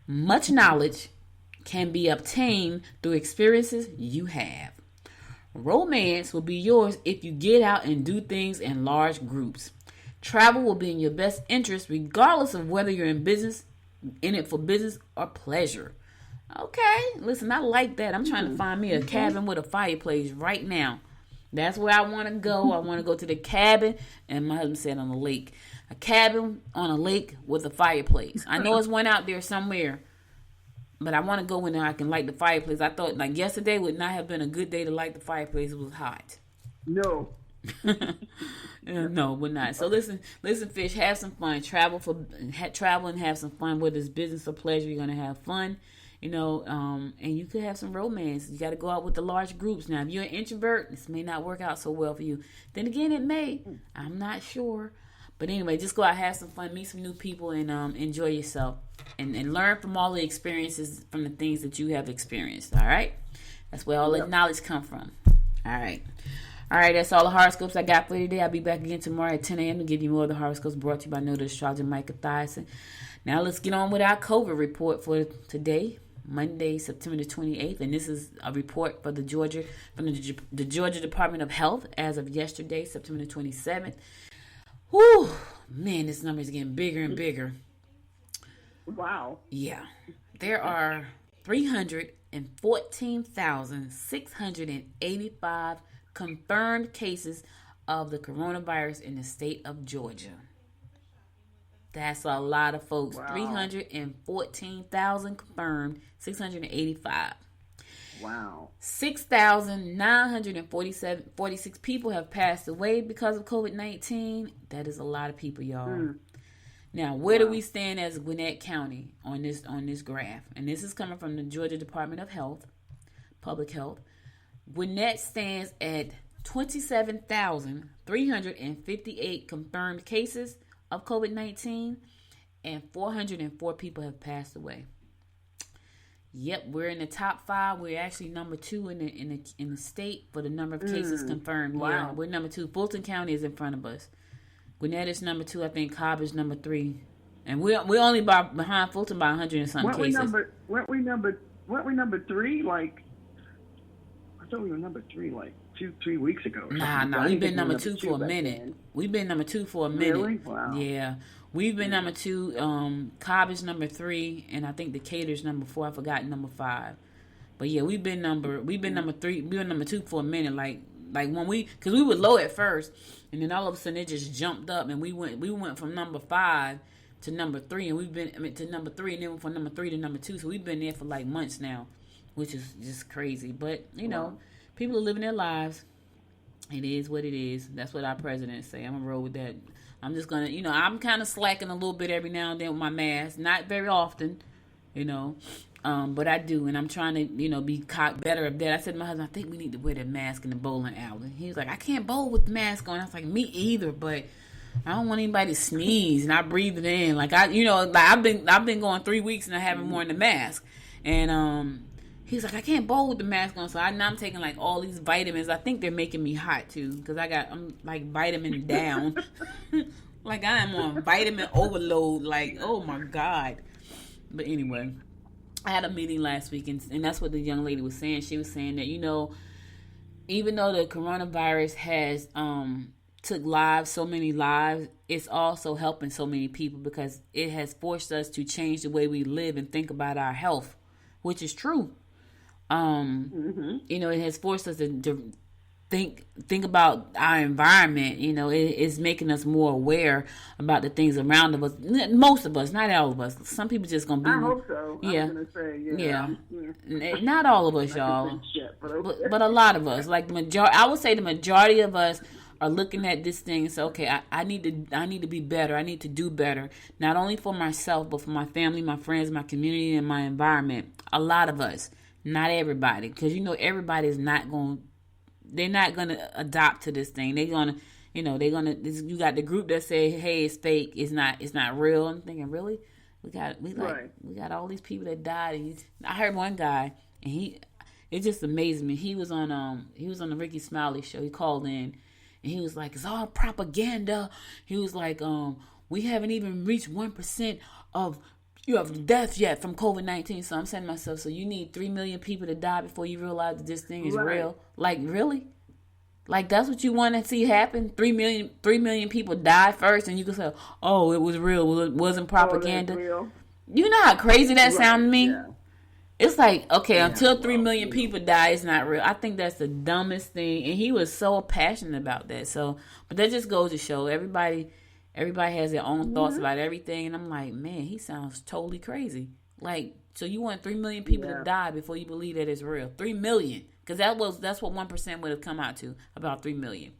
B: much knowledge can be obtained through experiences you have. Romance will be yours if you get out and do things in large groups. Travel will be in your best interest regardless of whether you're in it for business or pleasure. Okay, listen, I like that. I'm trying to find me a cabin with a fireplace right now. That's where I want to go. I want to go to the cabin, and my husband said on the lake. A cabin on a lake with a fireplace. I know it's one out there somewhere, but I want to go in there I can light the fireplace. I thought like yesterday would not have been a good day to light the fireplace. It was hot.
C: No.
B: No, we're not. So listen, fish, have some fun. Travel and have some fun. Whether it's business or pleasure, you're gonna have fun. And you could have some romance. You got to go out with the large groups. Now, if you're an introvert, this may not work out so well for you. Then again, it may. I'm not sure. But anyway, just go out, have some fun, meet some new people, and enjoy yourself. And learn from all the experiences, from the things that you have experienced. All right? That's where all the knowledge comes from. All right. All right, that's all the horoscopes I got for you today. I'll be back again tomorrow at 10 a.m. to give you more of the horoscopes brought to you by Noda Astrology Micah Thyssen. Now, let's get on with our COVID report for today. Monday, September the 28th, and this is a report for the Georgia Department of Health as of yesterday, September the 27th. Whew, man, this number is getting bigger and bigger.
C: Wow.
B: Yeah. There are 314,685 confirmed cases of the coronavirus in the state of Georgia. That's a lot of folks.
C: Wow.
B: 314,000 confirmed, 685.
C: Wow.
B: 6,946 people have passed away because of COVID-19. That is a lot of people, y'all. Now, where do we stand as Gwinnett County on this graph? And this is coming from the Georgia Department of Health, Public Health. Gwinnett stands at 27,358 confirmed cases of COVID-19, and 404 people have passed away. Yep, we're in the top 5. We're actually number 2 in the state for the number of cases confirmed.
C: Wow.
B: Yeah, we're number 2. Fulton County is in front of us. Gwinnett is number 2. I think Cobb is number 3, and we're only behind Fulton by 100 and some cases.
C: Weren't we number 3? Like, I thought we were number 3 like 2-3 weeks ago.
B: Nah. We've been number 2 for a minute. We've been number 2 for a minute.
C: Really? Wow.
B: Yeah. We've been number 2. Cobb is number 3, and I think Decatur's number 4. I forgot number 5. But yeah, we've been number 3. We were number 2 for a minute. Like when because we were low at first, and then all of a sudden it just jumped up, and we went from number 5 to number 3, and to number 3, and then from number 3 to number 2. So we've been there for like months now, which is just crazy. But you know, people are living their lives. It is what it is. That's what our president say. I'm gonna roll with that. I'm just gonna, I'm kind of slacking a little bit every now and then with my mask. Not very often, but I do, and I'm trying to, be better at that. I said to my husband, I think we need to wear the mask in the bowling alley. He was like, I can't bowl with the mask on. I was like, me either, but I don't want anybody to sneeze, and I breathe it in. Like I've been going 3 weeks and I haven't worn the mask, and he's like, I can't bowl with the mask on, so now I'm taking like all these vitamins. I think they're making me hot too, because I'm like vitamin down. Like I am on vitamin overload. Like, oh my God. But anyway, I had a meeting last week, and that's what the young lady was saying. She was saying that, even though the coronavirus has took lives, so many lives, it's also helping so many people because it has forced us to change the way we live and think about our health, which is true. It has forced us to think about our environment. It's making us more aware about the things around us. Most of us, not all of us. Some people just gonna be.
C: I hope so.
B: Yeah.
C: I was gonna say,
B: yeah. Not all of us, y'all, but a lot of us. Like I would say the majority of us are looking at this thing and say, okay, I need to be better. I need to do better, not only for myself but for my family, my friends, my community, and my environment. A lot of us. Not everybody, because everybody is not going. They're not going to adopt to this thing. They're gonna, You got the group that say, "Hey, it's fake. It's not real." I'm thinking, really? We got all these people that died. And I heard one guy, and it just amazed me. He was on the Ricky Smiley show. He called in, and he was like, "It's all propaganda." He was like, "We haven't even reached 1% of." You have death yet from COVID-19. So I'm saying to myself, so you need 3 million people to die before you realize that this thing is real? Like, really? Like, that's what you want to see happen? 3 million people die first, and you can say, oh, it was real. It wasn't propaganda.
C: Real.
B: You know how crazy that sounds to me?
C: Yeah.
B: It's like, okay, until 3 million people die, it's not real. I think that's the dumbest thing. And he was so passionate about that. So, but that just goes to show everybody has their own thoughts about everything. And I'm like, man, he sounds totally crazy. Like, so you want 3 million people to die before you believe that it's real? 3 million. Because that's what 1% would have come out to, about 3 million.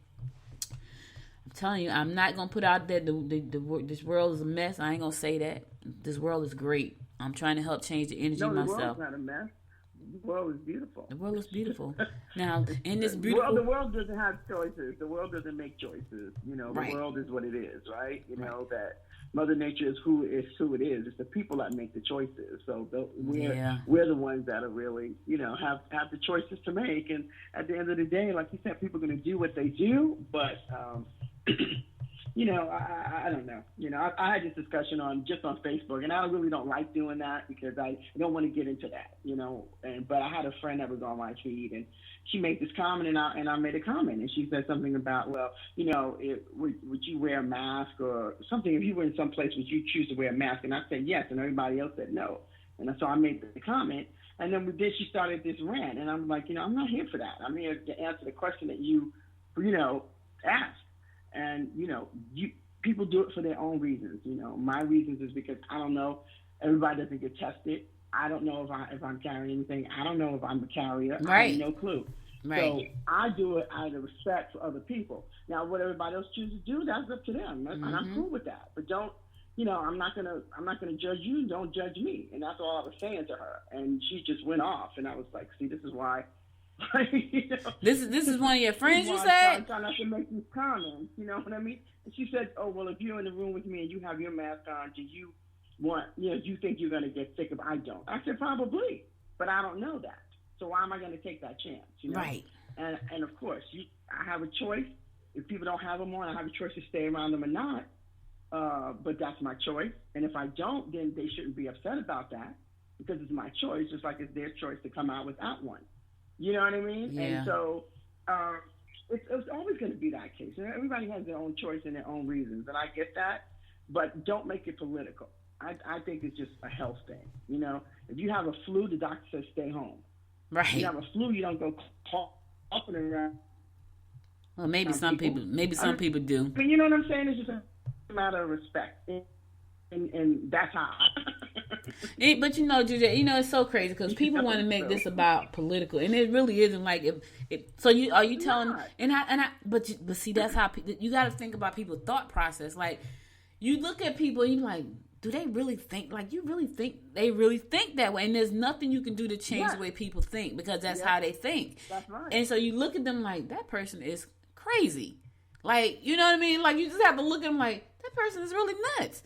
B: I'm telling you, I'm not going to put out there this world is a mess. I ain't going to say that. This world is great. I'm trying to help change the energy myself.
C: The world's not a mess. The world is beautiful.
B: The world is beautiful. Now, in this beautiful...
C: The world doesn't have choices. The world doesn't make choices. The world is what it is, right? You know, that Mother Nature is who it is. It's the people that make the choices. So we're the ones that are really, have the choices to make. And at the end of the day, like you said, people are going to do what they do. But I don't know. I had this discussion on Facebook, and I really don't like doing that because I don't want to get into that, but I had a friend that was on my feed, and she made this comment, and I made a comment, and she said something about, well, would you wear a mask or something? If you were in some place, would you choose to wear a mask? And I said yes, and everybody else said no. And so I made the comment, and then she started this rant, and I'm like, I'm not here for that. I'm here to answer the question that you asked. And, people do it for their own reasons. My reasons is because I don't know. Everybody doesn't get tested. I don't know if I'm carrying anything. I don't know if I'm a carrier.
B: Right.
C: I have no clue.
B: Right.
C: So I do it out of respect for other people. Now, what everybody else chooses to do, that's up to them. And I'm cool with that. But don't, I'm not gonna judge you. Don't judge me. And that's all I was saying to her. And she just went off. And I was like, see, this is why.
B: This is one of your friends, you said?
C: I'm trying not to make these comments, you know what I mean? And she said, oh, well, if you're in the room with me and you have your mask on, do you think you're going to get sick if I don't? I said, probably, but I don't know that. So why am I going to take that chance?
B: Right.
C: And of course, I have a choice. If people don't have them on, I have a choice to stay around them or not. But that's my choice. And if I don't, then they shouldn't be upset about that because it's my choice, just like it's their choice to come out without one. You know what I mean?
B: Yeah.
C: And so it's always going to be that case. Everybody has their own choice and their own reasons, and I get that. But don't make it political. I think it's just a health thing. If you have a flu, the doctor says stay home.
B: Right.
C: If you have a flu, you don't go coughing around.
B: Well, maybe some people do.
C: I mean, you know what I'm saying? It's just a matter of respect, and that's how.
B: But Juju, it's so crazy because people want to make this about political, and it really isn't. Like so are you telling? But see, that's how you got to think about people's thought process. Like you look at people, and you're like, do they really think? Like you really think they really think that way? And there's nothing you can do to change the way people think because that's how they think.
C: That's right.
B: And so you look at them like that person is crazy. Like you know what I mean? Like you just have to look at them like that person is really nuts,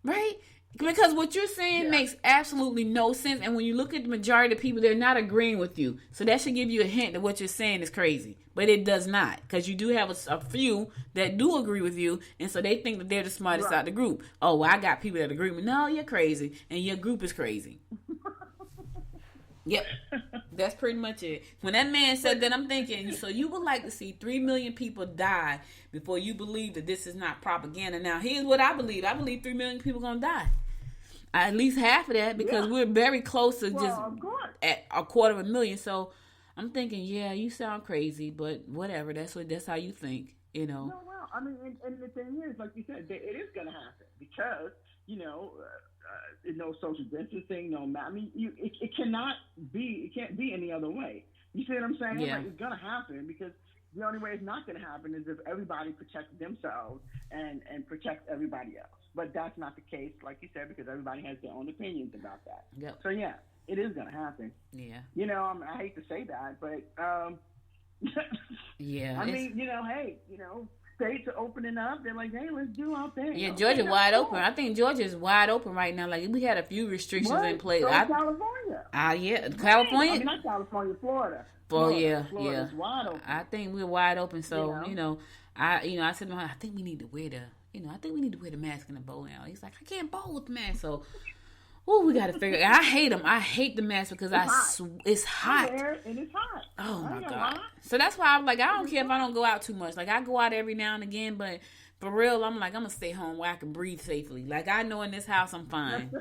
B: right? Because what you're saying makes absolutely no sense. And when you look at the majority of people, they're not agreeing with you. So that should give you a hint that what you're saying is crazy. But it does not. Because you do have a few that do agree with you. And so they think that they're the smartest out of the group. Oh, well, I got people that agree with me. No, you're crazy. And your group is crazy. Yep. That's pretty much it. When that man said that, I'm thinking, so you would like to see 3 million people die before you believe that this is not propaganda. Now, here's what I believe. I believe 3 million people are going to die. At least half of that because we're very close to just at 250,000. So I'm thinking, you sound crazy, but whatever. That's how you think,
C: No, well, I mean, and the thing is, like you said, it is going to happen because, no social distancing, no, I mean, it can't be any other way. You see what I'm saying?
B: Yeah.
C: Like, it's going to happen because the only way it's not going to happen is if everybody protects themselves and protects everybody else. But that's not the case, like you said, because everybody has their own opinions about that.
B: Yep.
C: So, it is going to happen.
B: Yeah.
C: I hate to say that, but,
B: yeah.
C: I mean, hey, states are opening up. They're like, hey, let's do our thing.
B: Yeah, Georgia wide open. I think Georgia is wide open right now. Like, we had a few restrictions in place.
C: California.
B: California?
C: I mean, not California, Florida.
B: Florida's
C: wide open.
B: I think we're wide open. So, I said to my husband, I think we need to wear the mask in the bowling alley. He's like, I can't bowl with the mask. So, we got to figure it out. I hate them. I hate the mask because it's hot.
C: And it's hot.
B: Oh, my God. So that's why I'm like, I don't care if I don't go out too much. Like, I go out every now and again, but for real, I'm like, I'm going to stay home where I can breathe safely. Like, I know in this house I'm fine.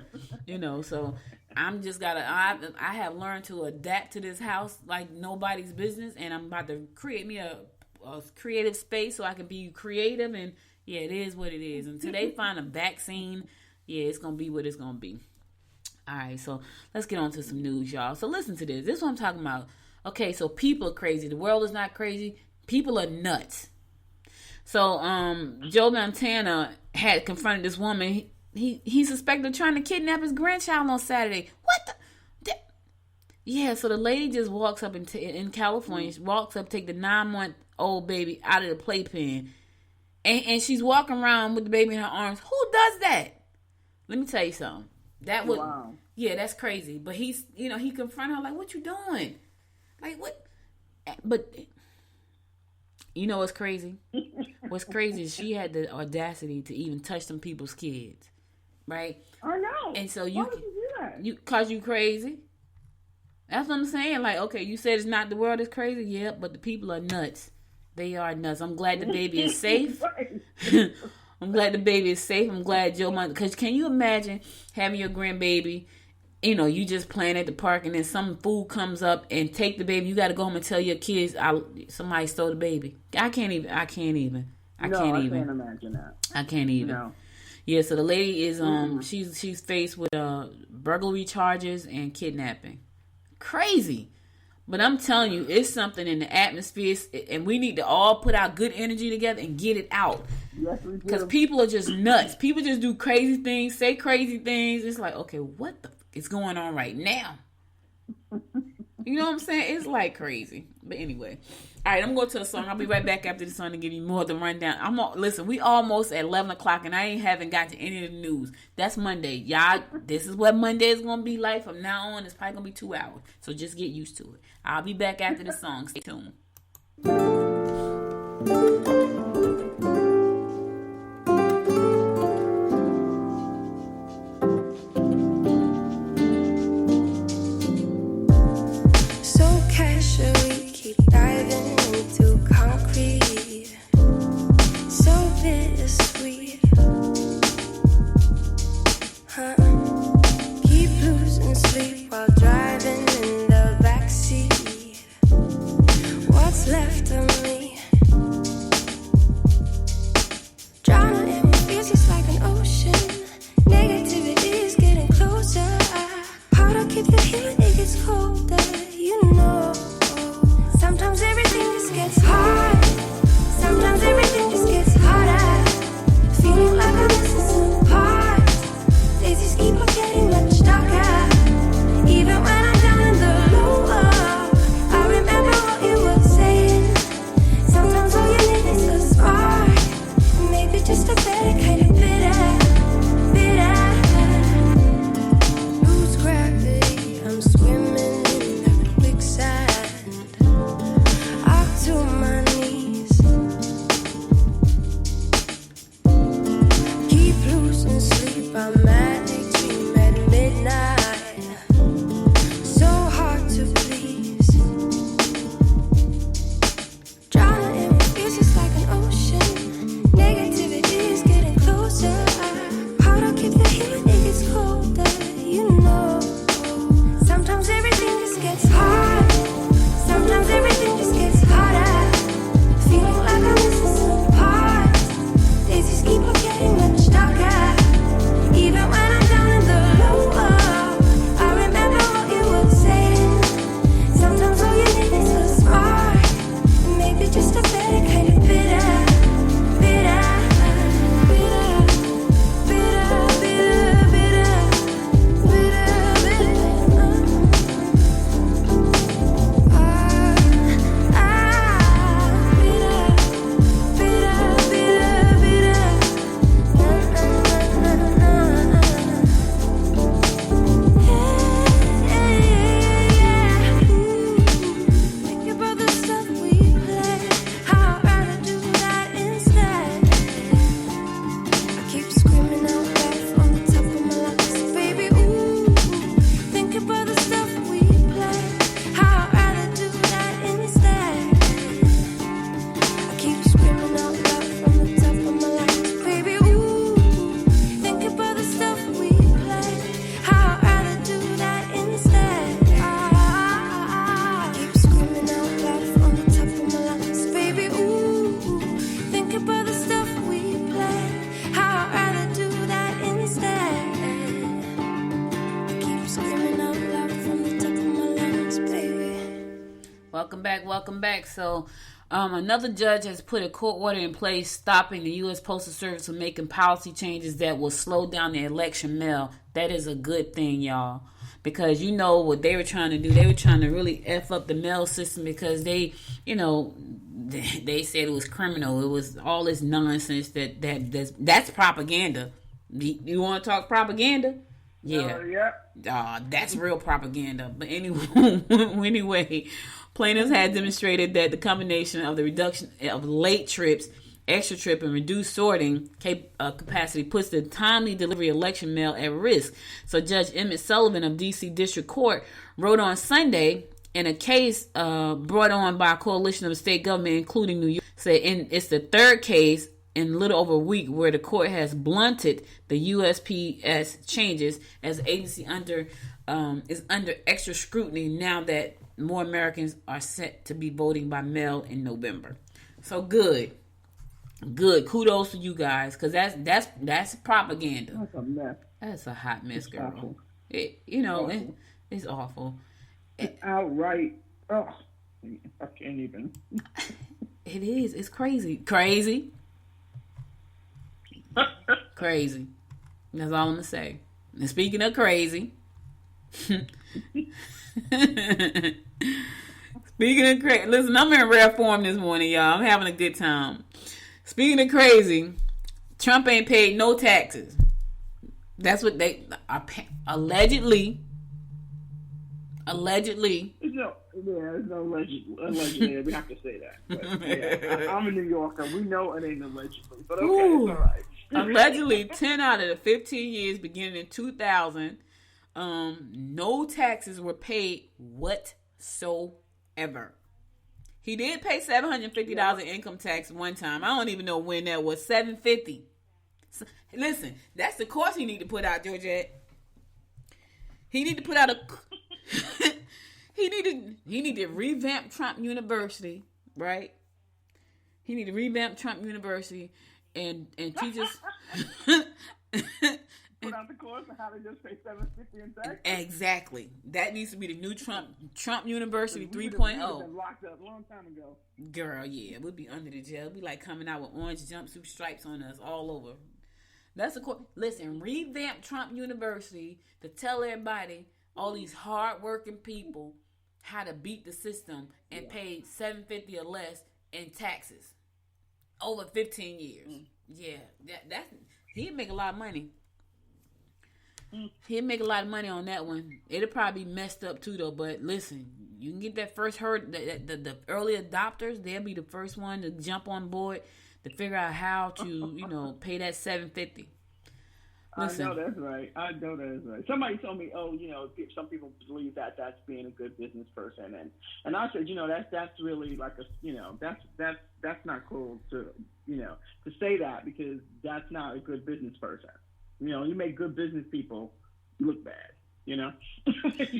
B: So I'm just got to, I have learned to adapt to this house like nobody's business. And I'm about to create me a creative space so I can be creative. And, it is what it is. Until they find a vaccine, it's going to be what it's going to be. All right, so let's get on to some news, y'all. So listen to this. This is what I'm talking about. Okay, so people are crazy. The world is not crazy. People are nuts. So Joe Montana had confronted this woman. He suspected trying to kidnap his grandchild on Saturday. What the? Yeah, so the lady just walks up in California. She walks up, take the 9-month-old baby out of the playpen. And she's walking around with the baby in her arms. Who does that? Let me tell you something. That would, that's crazy. But he's, he confronted her like, "What you doing? Like what?" But you know what's crazy? what's crazy is she had the audacity to even touch some people's kids, right?
C: I know.
B: And so
C: why would you do that?
B: Cause you crazy. That's what I'm saying. Like, okay, you said it's not the world is crazy, yeah, but the people are nuts. They are nuts. I'm glad the baby is safe. I'm glad the baby is safe. I'm glad your mother. Because can you imagine having your grandbaby? You know, you just playing at the park, and then some fool comes up and take the baby. You got to go home and tell your kids, somebody stole the baby. I can't even. I can't imagine that. I can't even.
C: No.
B: Yeah. So the lady is she's faced with burglary charges and kidnapping. Crazy. But I'm telling you, it's something in the atmosphere, and we need to all put our good energy together and get it out.
C: Yes, we do.
B: Because people are just nuts. People just do crazy things, say crazy things. It's like, okay, what the is going on right now? You know what I'm saying? It's like crazy. But anyway. All right, I'm going to a song. I'll be right back after the song to give you more of the rundown. Listen, we almost at 11 o'clock, and I haven't got to any of the news. That's Monday. Y'all, this is what Monday is going to be like. From now on, it's probably going to be 2 hours. So just get used to it. I'll be back after the song. Stay tuned.
D: Left of me
B: Welcome back. So, another judge has put a court order in place stopping the U.S. Postal Service from making policy changes that will slow down the election mail. That is a good thing, y'all. Because you know what they were trying to do. They were trying to really F up the mail system because they, you know, they said it was criminal. It was all this nonsense that's propaganda. You want to talk propaganda? Yeah. That's real propaganda. But anyway, plaintiffs had demonstrated that the combination of the reduction of late trips extra trip and reduced sorting capacity puts the timely delivery election mail at risk. So Judge Emmet Sullivan of D.C. District Court wrote on Sunday in a case brought on by a coalition of state government, including New York, said it's the third case in a little over a week where the court has blunted the USPS changes as the agency is under extra scrutiny now that more Americans are set to be voting by mail in November. So good. Kudos to you guys, because that's propaganda.
C: That's a mess.
B: That's a hot mess, girl.
C: Awful.
B: It's awful.
C: Outright. Oh, I can't even.
B: It is. It's crazy. Crazy. Crazy. That's all I'm gonna say. And speaking of crazy, listen, I'm in rare form this morning, y'all. I'm having a good time. Speaking of crazy, Trump ain't paid no taxes. That's what they are allegedly.
C: There's no allegedly. We have to say that. But, yeah, I'm a New Yorker. We know it ain't allegedly, but okay, it's all right.
B: Allegedly, 10 out of the 15 years beginning in 2000, no taxes were paid whatsoever. He did pay $750 in income tax one time. I don't even know when that was. $750. So, listen, that's the course he need to put out, Georgette. He need to put out a. He need to revamp Trump University, right? He need to revamp Trump University and teach us.
C: Put out the course on how to just pay $750 in tax.
B: Exactly. That needs to be the new Trump University 3.0.
C: We've been locked up a long time ago.
B: Girl, yeah, we'll be under the jail. We'll be like coming out with orange jumpsuit stripes on us all over. That's a course. Listen, revamp Trump University to tell everybody, all these hard-working people, how to beat the system and pay $750 or less in taxes over 15 years. Yeah, that's he'd make a lot of money. He'd make a lot of money on that one. It'll probably be messed up too, though. But listen, you can get that first herd. The early adopters, they'll be the first one to jump on board to figure out how to, pay that $750. Listen.
C: I know that's right. Somebody told me, some people believe that that's being a good business person, and I said, that's really like that's not cool to say that, because that's not a good business person. You make good business people look bad,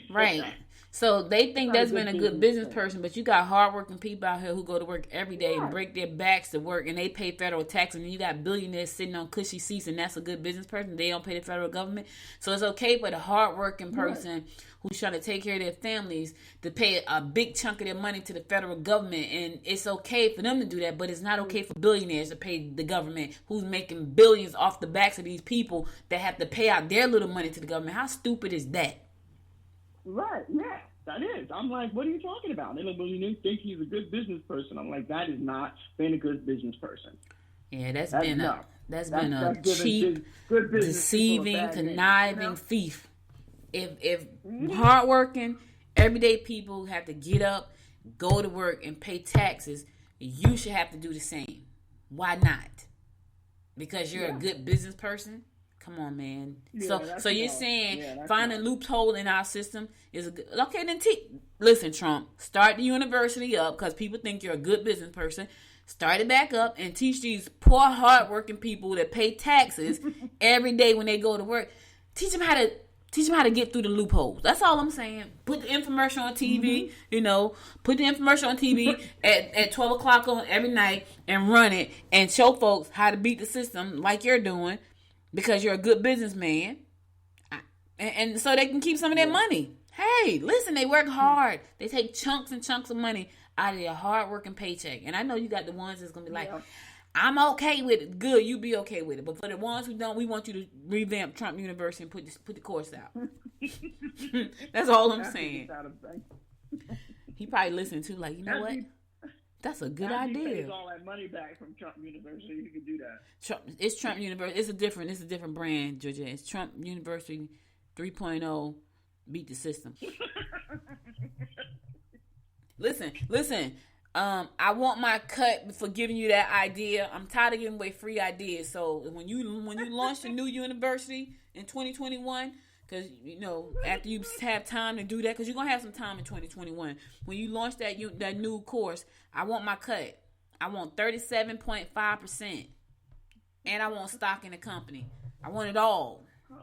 B: Right. So they think that's been a good business person, but you got hardworking people out here who go to work every day and break their backs to work, and they pay federal tax, and then you got billionaires sitting on cushy seats, and that's a good business person. They don't pay the federal government. So it's okay for the hardworking person who's trying to take care of their families to pay a big chunk of their money to the federal government, and it's okay for them to do that, but it's not okay for billionaires to pay the government who's making billions off the backs of these people that have to pay out their little money to the government. How stupid is that?
C: Right, yeah, that is. I'm like, what are you talking about? They think he's a good business person. I'm like, that is not being a good business person.
B: Yeah, that's been a cheap, deceiving, conniving thief. If hardworking, everyday people have to get up, go to work, and pay taxes, you should have to do the same. Why not? Because you're a good business person? Come on, man. Yeah, so you're saying find a loophole in our system is a good... Okay, then listen, Trump, start the university up, because people think you're a good business person. Start it back up and teach these poor, hardworking people that pay taxes every day when they go to work. Teach them how to get through the loopholes. That's all I'm saying. Put the infomercial on TV, put the infomercial on TV at 12 o'clock on every night and run it and show folks how to beat the system like you're doing, because you're a good businessman. And so they can keep some of their money. Hey, listen, they work hard. They take chunks and chunks of money out of their hard-working paycheck. And I know you got the ones that's going to be like, I'm okay with it. Good, you be okay with it. But for the ones who don't, we want you to revamp Trump University and put the course out. That's all I'm saying. He probably listened to, like, you know what? That's a good idea.
C: He pays all that money back from Trump University. You can do that.
B: It's Trump University. It's a different brand, Georgia. It's Trump University 3.0. Beat the system. Listen. I want my cut for giving you that idea. I'm tired of giving away free ideas. So when you launch the new university in 2021, because after you have time to do that, because you're gonna have some time in 2021. When you launch that new course, I want my cut. I want 37.5%, and I want stock in the company. I want it all.
C: Oh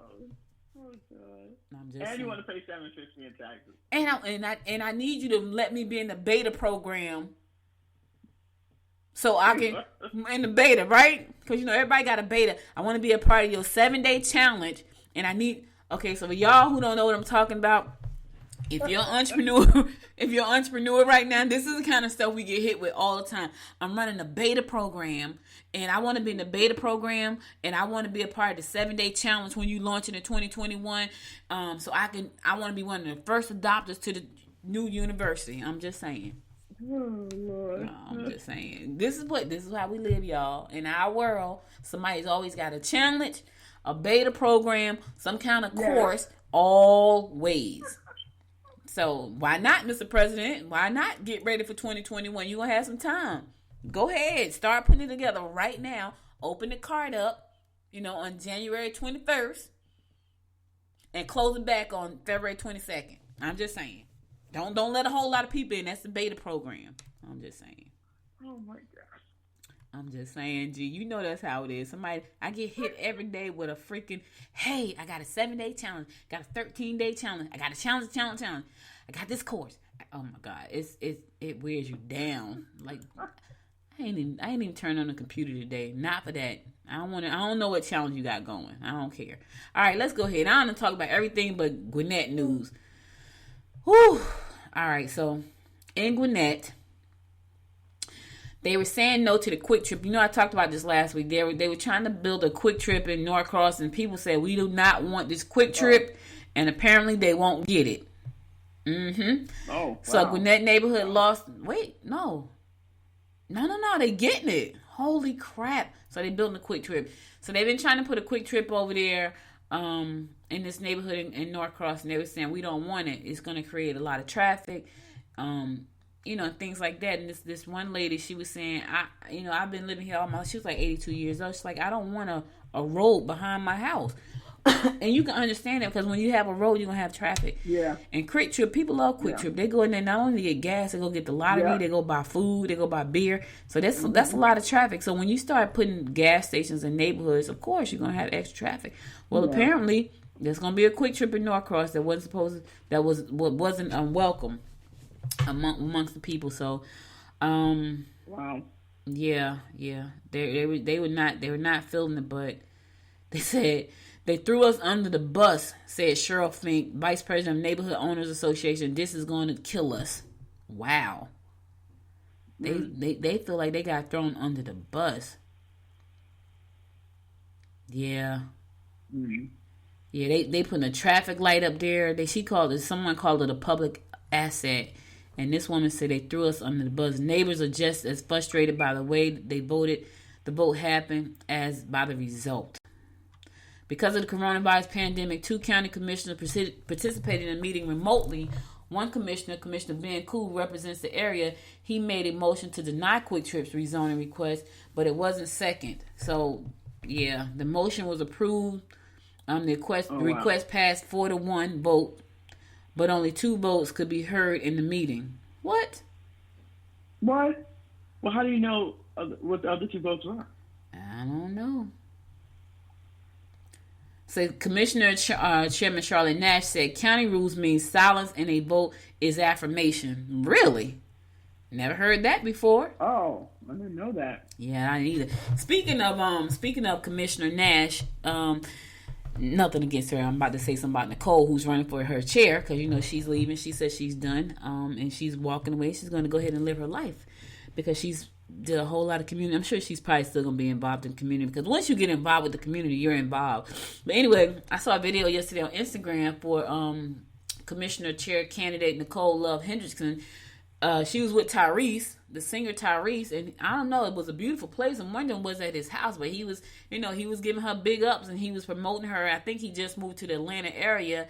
C: God!
B: I'm just
C: and
B: saying.
C: You want to pay $750 in taxes.
B: And I need you to let me be in the beta program, so I can in the beta, right? Because everybody got a beta. I want to be a part of your 7-day challenge, and I need. Okay, so for y'all who don't know what I'm talking about, if you're an entrepreneur right now, this is the kind of stuff we get hit with all the time. I'm running a beta program, and I want to be in the beta program, and I want to be a part of the 7-day challenge when you launch it in 2021. So I want to be one of the first adopters to the new university. I'm just saying.
C: Oh Lord.
B: No, I'm just saying. This is how we live, y'all. In our world, somebody's always got a challenge, a beta program, some kind of course, always. So why not, Mr. President? Why not get ready for 2021? You're going to have some time. Go ahead. Start putting it together right now. Open the card up, on January 21st and close it back on February 22nd. I'm just saying. Don't let a whole lot of people in. That's the beta program. I'm just saying.
C: Oh, my gosh.
B: I'm just saying, G, that's how it is. I get hit every day with a freaking, hey, I got a 7-day challenge, got a 13-day challenge, I got a challenge. I got this course. Oh my God, it wears you down. Like I ain't even turned on the computer today. Not for that. I don't know what challenge you got going. I don't care. All right, let's go ahead. I'm gonna talk about everything but Gwinnett news. Whew. All right, so in Gwinnett, they were saying no to the Quick Trip. I talked about this last week. They were trying to build a Quick Trip in Norcross, and people said, we do not want this Quick Trip, and apparently they won't get it. Mm-hmm. Oh, wow. So Gwinnett neighborhood lost. Wait, no, they getting it. Holy crap! So they building a Quick Trip. So they've been trying to put a Quick Trip over there, in this neighborhood in Norcross, and they were saying we don't want it. It's going to create a lot of traffic. Things like that. And this one lady, she was saying, I've been living here all my life. She was like 82 years old. She's like, I don't want a road behind my house. And you can understand that, because when you have a road, you're going to have traffic. Yeah. And Quick Trip, people love Quick Trip. They go in there not only to get gas, they go get the lottery, they go buy food, they go buy beer. So that's a lot of traffic. So when you start putting gas stations in neighborhoods, of course, you're going to have extra traffic. Well, apparently, there's going to be a Quick Trip in Norcross that wasn't welcome amongst the people. So wow. Yeah. They were not feeling it, but they said they threw us under the bus, said Cheryl Fink, Vice President of Neighborhood Owners Association. This is going to kill us. Wow. They feel like they got thrown under the bus. Yeah. Mm-hmm. Yeah, they put a traffic light up there. Someone called it a public asset. And this woman said they threw us under the bus. Neighbors are just as frustrated by the way they voted. The vote happened as by the result. Because of the coronavirus pandemic, 2 county commissioners participated in a meeting remotely. One commissioner, Commissioner Ben Koo, represents the area. He made a motion to deny Quick Trip's rezoning request, but it wasn't second. So, yeah, the motion was approved. The request passed 4-1 vote, but only 2 votes could be heard in the meeting. What?
C: Well, how do you know what the other 2 votes were?
B: I don't know. So Commissioner Chairman Charlotte Nash said county rules mean silence and a vote is affirmation. Really? Never heard that before.
C: Oh, I didn't know that.
B: Yeah, I didn't either. Speaking of Commissioner Nash, nothing against her. I'm about to say something about Nicole, who's running for her chair, because she's leaving. She says she's done, and she's walking away. She's going to go ahead and live her life because she's did a whole lot of community. I'm sure she's probably still going to be involved in community, because once you get involved with the community, you're involved. But anyway, I saw a video yesterday on Instagram for Commissioner Chair candidate Nicole Love Hendrickson. She was with Tyrese, the singer Tyrese, and I don't know, it was a beautiful place. I'm wondering was at his house, but he was giving her big ups and he was promoting her. I think he just moved to the Atlanta area,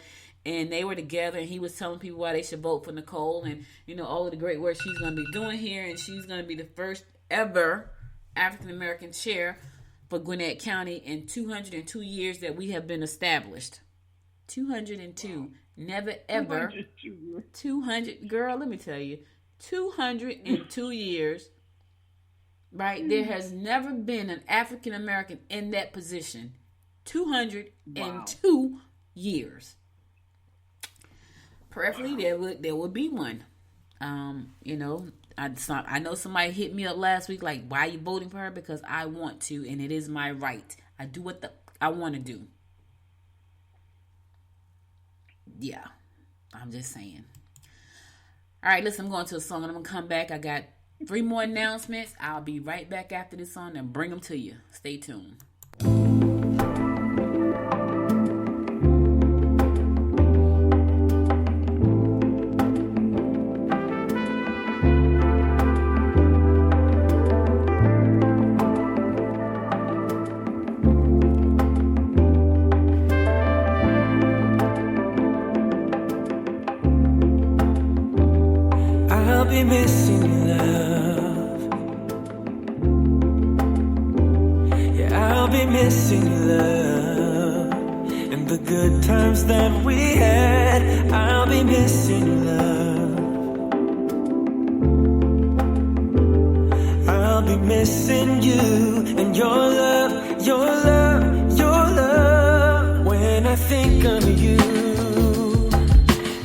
B: and they were together, and he was telling people why they should vote for Nicole, and all of the great work she's going to be doing here, and she's going to be the first ever African American chair for Gwinnett County in 202 years that we have been established. 202. Wow. Never ever. 200. Girl, let me tell you. 202 years. Right? There has never been an African American in that position. 202 years. Preferably there would be one. I know somebody hit me up last week like, why are you voting for her? Because I want to, and it is my right. I do what I want to do. Yeah, I'm just saying. All right, listen, I'm going to a song and I'm going to come back. I got 3 more announcements. I'll be right back after this song and bring them to you. Stay tuned.
D: I'll be missing you, love. Yeah, I'll be missing you, love. And the good times that we had, I'll be missing you, love. I'll be missing you and your love, your love, your love. When I think of you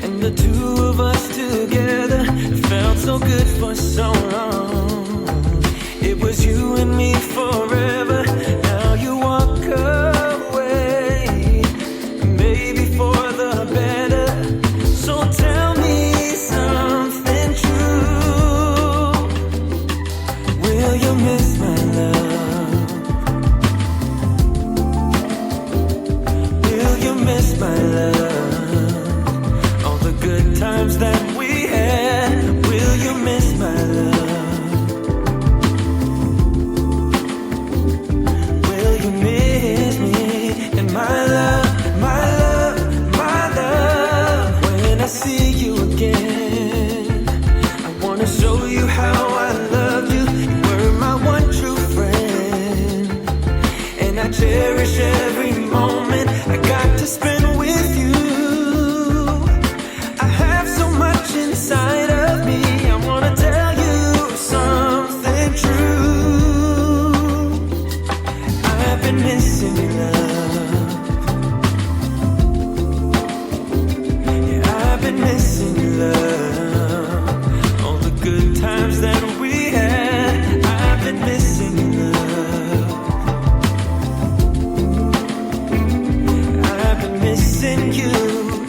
D: and the two of us together, felt so good for so long. It was you and me forever. Now you walk away, maybe for the better. So tell me something true. Will you miss my love? Will you miss my love? All the good times that we had. Will you miss my love? Will you miss me and my love, my love, my love? When I see you again, I wanna show you how I love you. You were my one true friend, and I cherish every moment I got to spend with you. I have so much inside of me. I wanna tell you something true. I've been missing you, love. Yeah, I've been missing you, love. All the good times that we had, I've been missing you, love. I've been missing you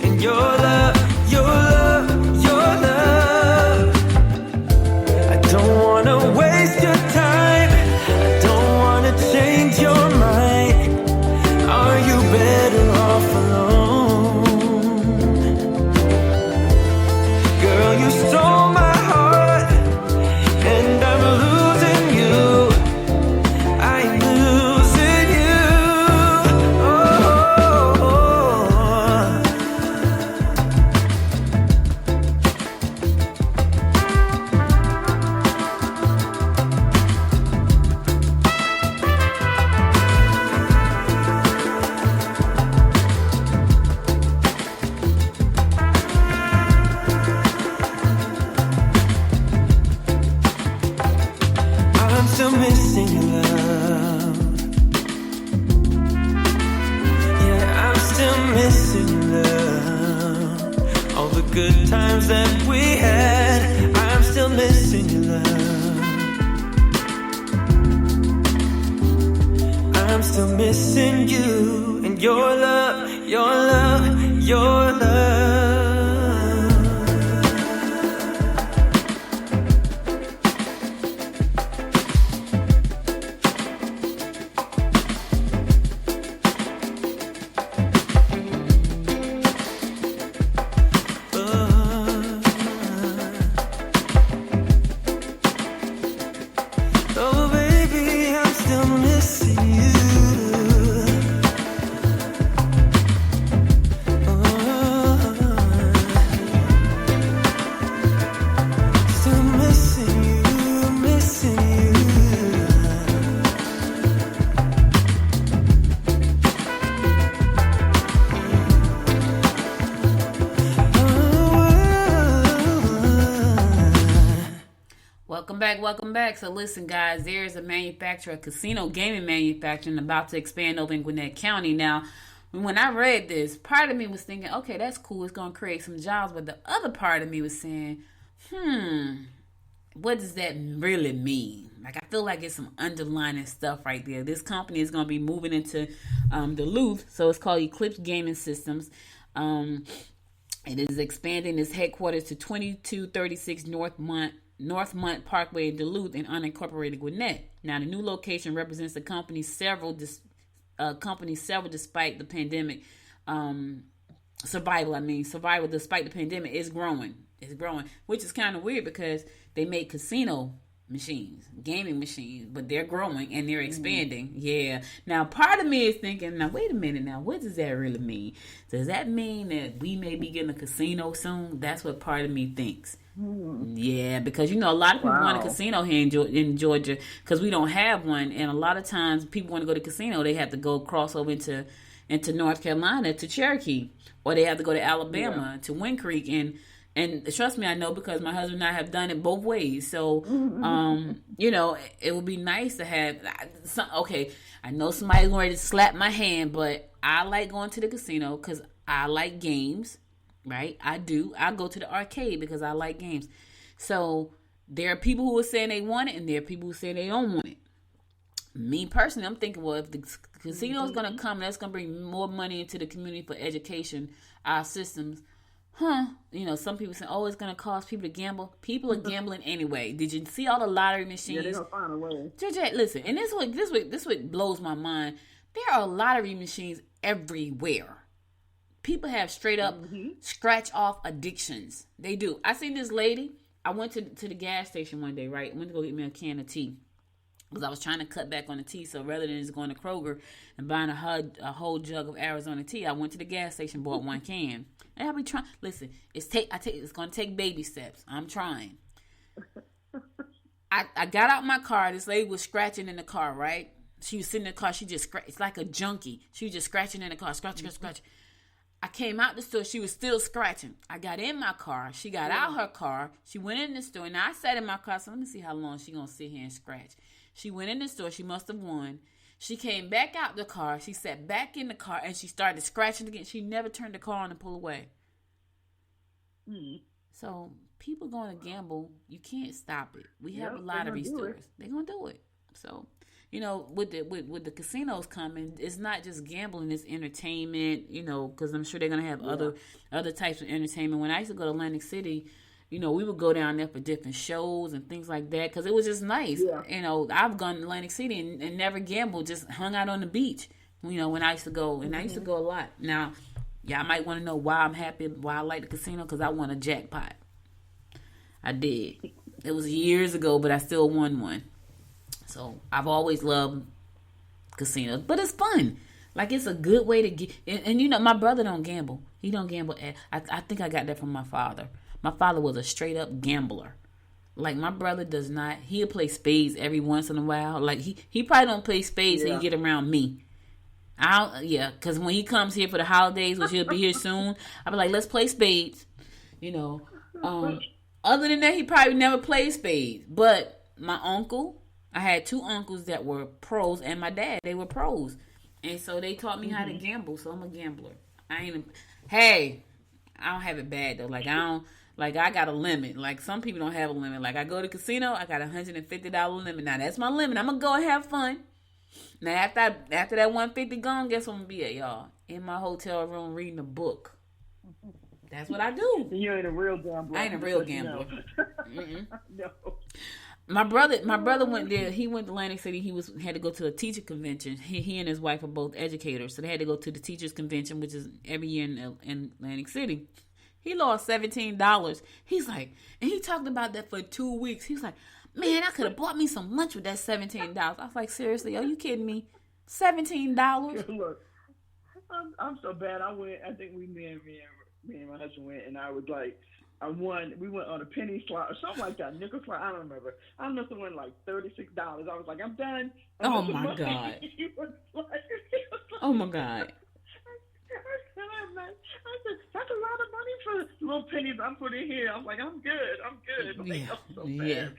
D: and your love, your love, your love. I don't wanna waste your time. I don't wanna change your mind. Are you better off alone? Girl, you stole my heart, and I'm losing you. I'm losing you. Oh. I'm still missing you, love. Yeah, I'm still missing you, love. All the good times that we had, I'm still missing you, love. I'm still missing you and your love, your love, your love. Oh baby, I'm still missing you. Oh.
B: Welcome back. So listen, guys, there is a manufacturer, a casino gaming manufacturer, about to expand over in Gwinnett County. Now, when I read this, part of me was thinking, okay, that's cool. It's going to create some jobs. But the other part of me was saying, what does that really mean? Like, I feel like it's some underlining stuff right there. This company is going to be moving into Duluth. So it's called Eclipse Gaming Systems. It is expanding its headquarters to 2236 Northmont Parkway in Duluth and unincorporated Gwinnett. Now, the new location represents the company's several despite the pandemic survival despite the pandemic is growing. It's growing, which is kind of weird because they make casino machines, gaming machines, but they're growing and they're expanding. Yeah. Now, part of me is thinking, now, wait a minute now, what does that really mean? Does that mean that we may be getting a casino soon? That's what part of me thinks. Yeah, because, a lot of people want a casino here in Georgia because we don't have one. And a lot of times people want to go to casino, they have to go cross over into North Carolina to Cherokee, or they have to go to Alabama to Wind Creek. And trust me, I know because my husband and I have done it both ways. So, it would be nice to have some. Okay, I know somebody's going to slap my hand, but I like going to the casino because I like games, right? I do. I go to the arcade because I like games. So there are people who are saying they want it, and there are people who say they don't want it. Me personally, I'm thinking, well, if the casino is going to come, that's going to bring more money into the community for education, our systems. Some people say, oh, it's going to cause people to gamble. People are gambling anyway. Did you see all the lottery machines?
C: Yeah, they're going to find a way.
B: JJ, listen, and this what blows my mind. There are lottery machines everywhere. People have straight up scratch off addictions. They do. I seen this lady. I went to the gas station one day, right? I went to go get me a can of tea. Because I was trying to cut back on the tea, so rather than just going to Kroger and buying a whole jug of Arizona tea, I went to the gas station, bought one can. And I'll be trying. Listen, it's going to take baby steps. I'm trying. I got out my car. This lady was scratching in the car, right? She was sitting in the car. She just it's like a junkie. She was just scratching in the car, scratching. I came out the store. She was still scratching. I got in my car. She got out her car. She went in the store. Now I sat in my car. So let me see how long she gonna sit here and scratch. She went in the store. She must have won. She came back out the car. She sat back in the car and she started scratching again. She never turned the car on and pull away. So people going to gamble, you can't stop it. We have a lottery stores. They're going to do it. So, with the casinos coming, it's not just gambling, it's entertainment, because I'm sure they're going to have other types of entertainment. When I used to go to Atlantic City, we would go down there for different shows and things like that because it was just nice. Yeah. I've gone to Atlantic City and never gambled, just hung out on the beach, when I used to go. And I used to go a lot. Now, y'all might want to know why I'm happy, why I like the casino, because I won a jackpot. I did. It was years ago, but I still won one. So I've always loved casinos, but it's fun. Like, it's a good way to get. And my brother don't gamble. He don't gamble. I think I got that from my father. My father was a straight up gambler. Like, my brother does not. He'll play spades every once in a while. Like, he probably don't play spades till he get around me. Because when he comes here for the holidays, which he'll be here soon, I'll be like, let's play spades. Other than that, he probably never played spades. But my uncle, I had two uncles that were pros, and my dad, they were pros. And so they taught me how to gamble, so I'm a gambler. I don't have it bad, though. I got a limit. Like, some people don't have a limit. Like, I go to the casino, I got a $150 limit. Now, that's my limit. I'm going to go and have fun. Now, after that $150 gone, guess what I'm going to be at, y'all? In my hotel room reading a book. That's what I do.
C: You ain't a real gambler.
B: I ain't a real gambler.
C: No.
B: My brother went there. He went to Atlantic City. He had to go to a teacher convention. He and his wife are both educators, so they had to go to the teachers convention, which is every year in Atlantic City. He lost $17. He's like, and he talked about that for 2 weeks. He was like, man, I could have bought me some lunch with that $17. I was like, seriously, are you kidding me? $17?
C: Look, I'm so bad. I think me and my husband went, and I was like, I won. We went on a penny slot or something like that, nickel slot. I don't remember. I must have won like $36. I was like, I'm done.
B: Oh my God. Oh my God.
C: I said, that's a lot of money for little pennies I put in here. I was like, I'm good. Like, I'm so bad.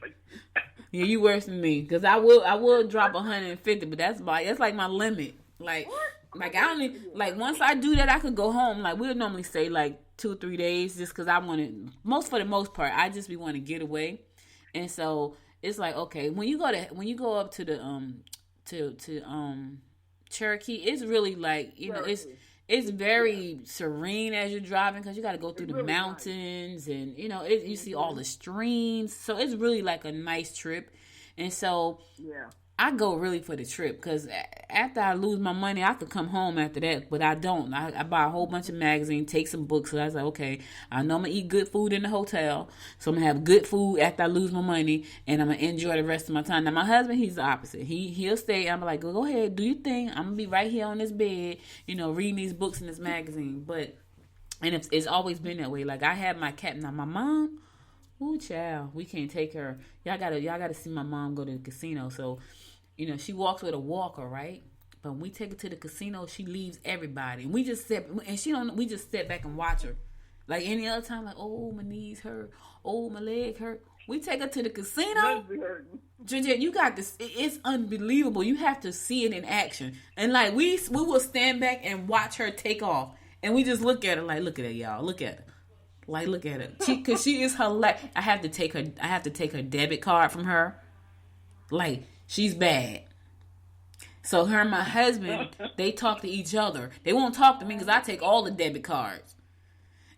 B: Yeah, you worse than me. Because I will drop 150, but that's like my limit. Like I don't need, like, once I do that, I could go home. Like, we'll normally say like 2 or 3 days, just because I want to, for the most part, I just be want to get away. And so it's like, okay, when you go up to the Cherokee, it's really like, it's very serene as you're driving, because you got to go through the mountains, and you see all the streams. So it's really like a nice trip. And so I go really for the trip, because after I lose my money, I could come home after that, but I don't. I buy a whole bunch of magazines, take some books. So I was like, okay, I know I'm going to eat good food in the hotel, so I'm going to have good food after I lose my money, and I'm going to enjoy the rest of my time. Now, my husband, he's the opposite. He'll stay. I'm like, go ahead, do your thing. I'm going to be right here on this bed, reading these books in this magazine. And it's always been that way. Like, I have my cat. Now, my mom, ooh, child, we can't take her. Y'all gotta see my mom go to the casino. So, she walks with a walker, right? But when we take her to the casino, she leaves everybody, and we just sit back and watch her. Like any other time, like, oh, my knees hurt, oh, my leg hurt. We take her to the casino. Georgette, you got this. It's unbelievable. You have to see it in action. And like we will stand back and watch her take off, and we just look at her like, look at her, y'all, look at her. Like, look at her. Because she is hilarious. I have to take her debit card from her. Like, she's bad. So her and my husband, they talk to each other. They won't talk to me because I take all the debit cards.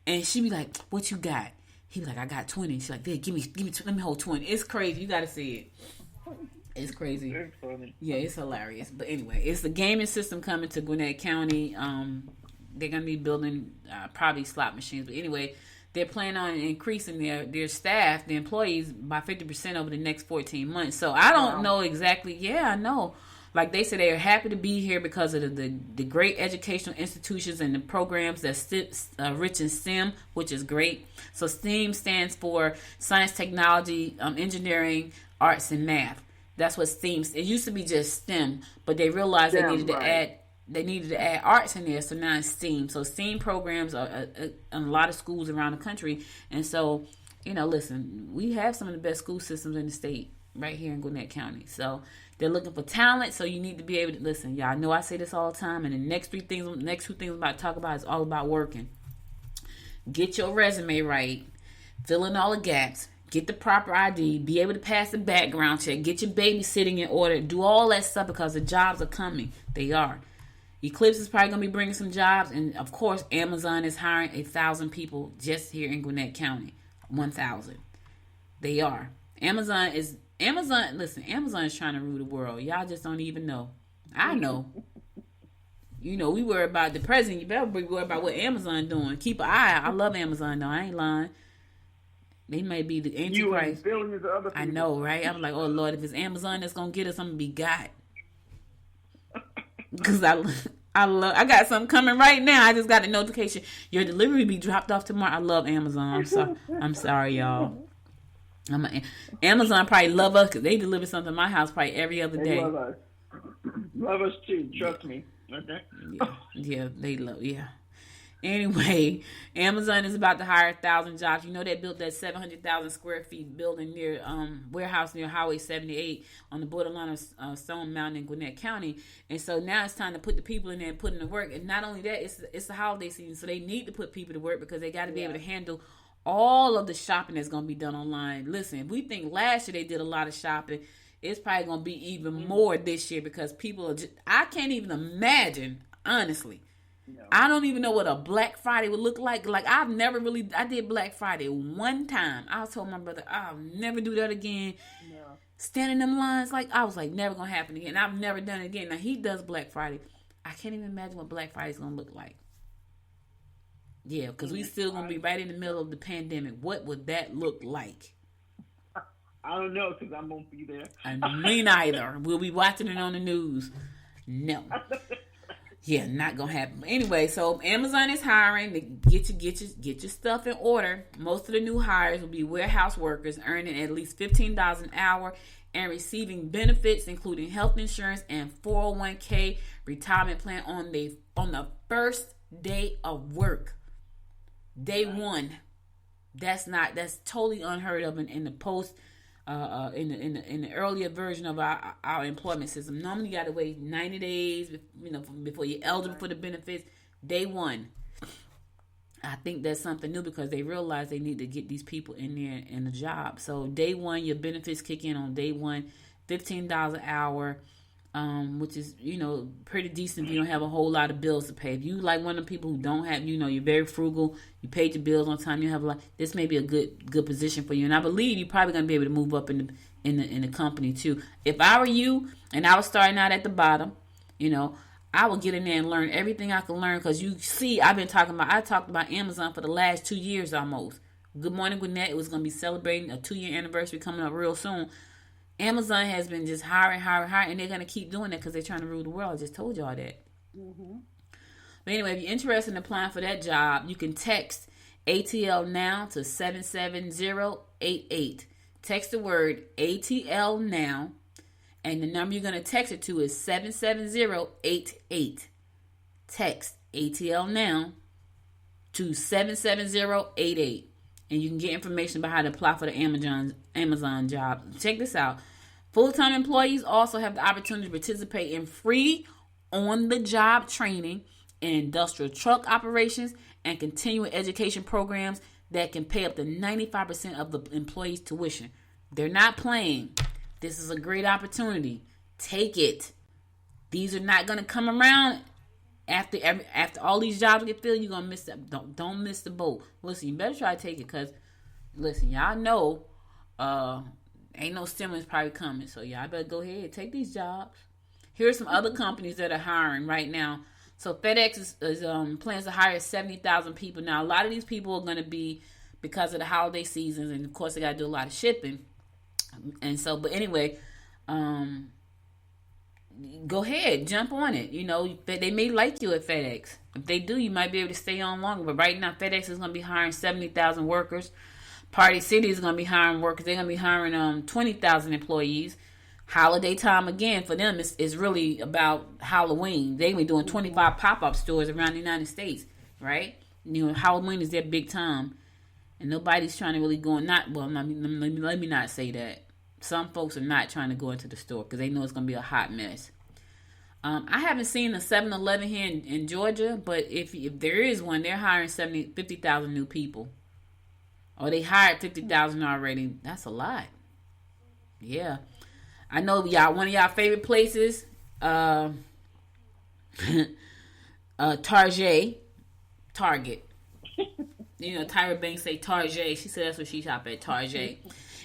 B: And she be like, what you got? He be like, I got 20. She's like, there, give me, let me hold 20. It's crazy. You got to see it. It's crazy.
C: Very funny.
B: Yeah, it's hilarious. But anyway, it's the gaming system coming to Gwinnett County. They're going to be building probably slot machines. But anyway, they're planning on increasing their staff, the employees, by 50% over the next 14 months. So I don't know exactly. Yeah, I know. Like they said, they are happy to be here because of the great educational institutions and the programs that's rich in STEM, which is great. So STEAM stands for science, technology, engineering, arts, and math. That's what STEAM. It used to be just STEM, but they realized they needed to add arts in there. So now it's STEAM. So STEAM programs are in a lot of schools around the country. And so, listen, we have some of the best school systems in the state right here in Gwinnett County. So they're looking for talent, so you need to be able to listen. Y'all know I say this all the time, and the next two things I'm about to talk about is all about working. Get your resume right, fill in all the gaps, get the proper ID, be able to pass the background check, get your babysitting in order, do all that stuff because the jobs are coming. They are. Eclipse is probably going to be bringing some jobs, and of course, Amazon is hiring 1,000 people just here in Gwinnett County. 1,000. They are. Amazon is trying to rule the world. Y'all just don't even know. I know. We worry about the president. You better be worried about what Amazon doing. Keep an eye out. I love Amazon, though. I ain't lying. They may be the Antichrist.
C: You and billions of other people.
B: I know, right? I'm like, oh, Lord, if it's Amazon that's going to get us, I'm going to be got. Because I got something coming right now. I just got a notification. Your delivery will be dropped off tomorrow. I love Amazon. I'm sorry, y'all. Amazon probably love us because they deliver something to my house probably every other day.
C: Love us too. Trust me. Okay.
B: Yeah, they love. Yeah. Anyway, Amazon is about to hire 1,000 jobs. They built that 700,000 square feet building near warehouse near Highway 78 on the borderline of Stone Mountain in Gwinnett County. And so now it's time to put the people in there and put in the work. And not only that, it's the holiday season, so they need to put people to work because they got to be able to handle all of the shopping that's going to be done online. Listen, if we think last year they did a lot of shopping, it's probably going to be even more this year because people are I can't even imagine, honestly. No. I don't even know what a Black Friday would look like. Like, I did Black Friday one time. I told my brother, I'll never do that again. No. Standing in them lines, I was like, never going to happen again. I've never done it again. Now, he does Black Friday. I can't even imagine what Black Friday is going to look like. Yeah, because we still going to be right in the middle of the pandemic. What would that look like?
C: I don't know because I won't be there.
B: And me neither. We'll be watching it on the news. No. Yeah, not going to happen. Anyway, so Amazon is hiring to get your stuff in order. Most of the new hires will be warehouse workers earning at least $15 an hour and receiving benefits including health insurance and 401k retirement plan on the first day of work. Day one. That's totally unheard of in the post in the earlier version of our employment system. Normally, you got to wait 90 days, before you're eligible for the benefits. Day one. I think that's something new because they realize they need to get these people in there in a job. So day one, your benefits kick in on day one, $15 an hour, which is, pretty decent if you don't have a whole lot of bills to pay. If you like one of the people who don't have, you're very frugal, you paid your bills on time, you have a lot, this may be a good position for you. And I believe you're probably going to be able to move up in the company too. If I were you and I was starting out at the bottom, I will get in there and learn everything I can learn, because you see, I talked about Amazon for the last 2 years almost. Good Morning Gwinnett, it was going to be celebrating a 2-year anniversary coming up real soon. Amazon has been just hiring, and they're going to keep doing that because they're trying to rule the world. I just told y'all that. Mm-hmm. But anyway, if you're interested in applying for that job, you can text ATL now to 77088. Text the word ATL now. And the number you're going to text it to is 77088. Text ATL now to 77088. And you can get information about how to apply for the Amazon job. Check this out. Full-time employees also have the opportunity to participate in free on-the-job training in industrial truck operations and continuing education programs that can pay up to 95% of the employees' tuition. They're not playing. This is a great opportunity. Take it. These are not going to come around after all these jobs get filled. You're going to miss that. Don't miss the boat. Listen, you better try to take it, because, listen, y'all know ain't no stimulus probably coming. So y'all better go ahead and take these jobs. Here are some other companies that are hiring right now. So FedEx is plans to hire 70,000 people. Now, a lot of these people are going to be, because of the holiday seasons, and of course they got to do a lot of shipping. And so, but anyway, go ahead, jump on it. They may like you at FedEx. If they do, you might be able to stay on longer. But right now, FedEx is going to be hiring 70,000 workers. Party City is going to be hiring workers. They're going to be hiring 20,000 employees. Holiday time, again, for them, is really about Halloween. They're going to be doing 25 pop-up stores around the United States, right? Halloween is their big time. And nobody's trying to really go let me not say that. Some folks are not trying to go into the store because they know it's going to be a hot mess. I haven't seen a 7-Eleven here in Georgia, but if there is one, they're hiring 50,000 new people. Or they hired 50,000 already. That's a lot. Yeah. I know one of y'all favorite places, Target. Tyra Banks say Target. She said that's what she shop at, Target.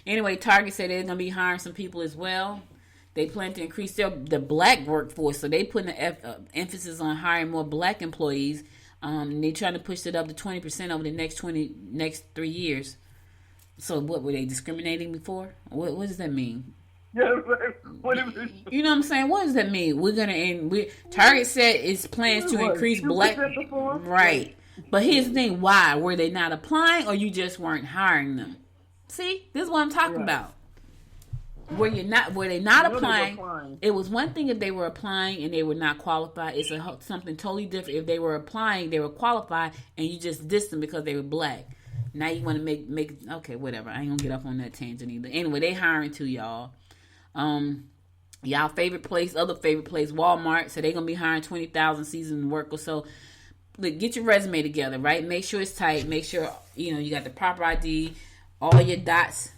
B: Anyway, Target said they're going to be hiring some people as well. They plan to increase the black workforce, so they put an emphasis on hiring more black employees. They're trying to push it up to 20% over the next 3 years. So what, were they discriminating before? What does that mean?
C: Yeah, what
B: you know what I'm saying? What does that mean? Target said its plans to increase black. Right. But here's the thing, why? Were they not applying, or you just weren't hiring them? See, this is what I'm talking about. Were they not applying? It was one thing if they were applying and they were not qualified. It's something totally different. If they were applying, they were qualified, and you just dissed them because they were black. Now you want to make okay, whatever. I ain't gonna get up on that tangent either. Anyway, they hiring too, y'all. Y'all favorite place, Walmart. So they gonna be hiring 20,000 seasoned workers. So look, get your resume together, right? Make sure it's tight. Make sure you got the proper ID. All your dots,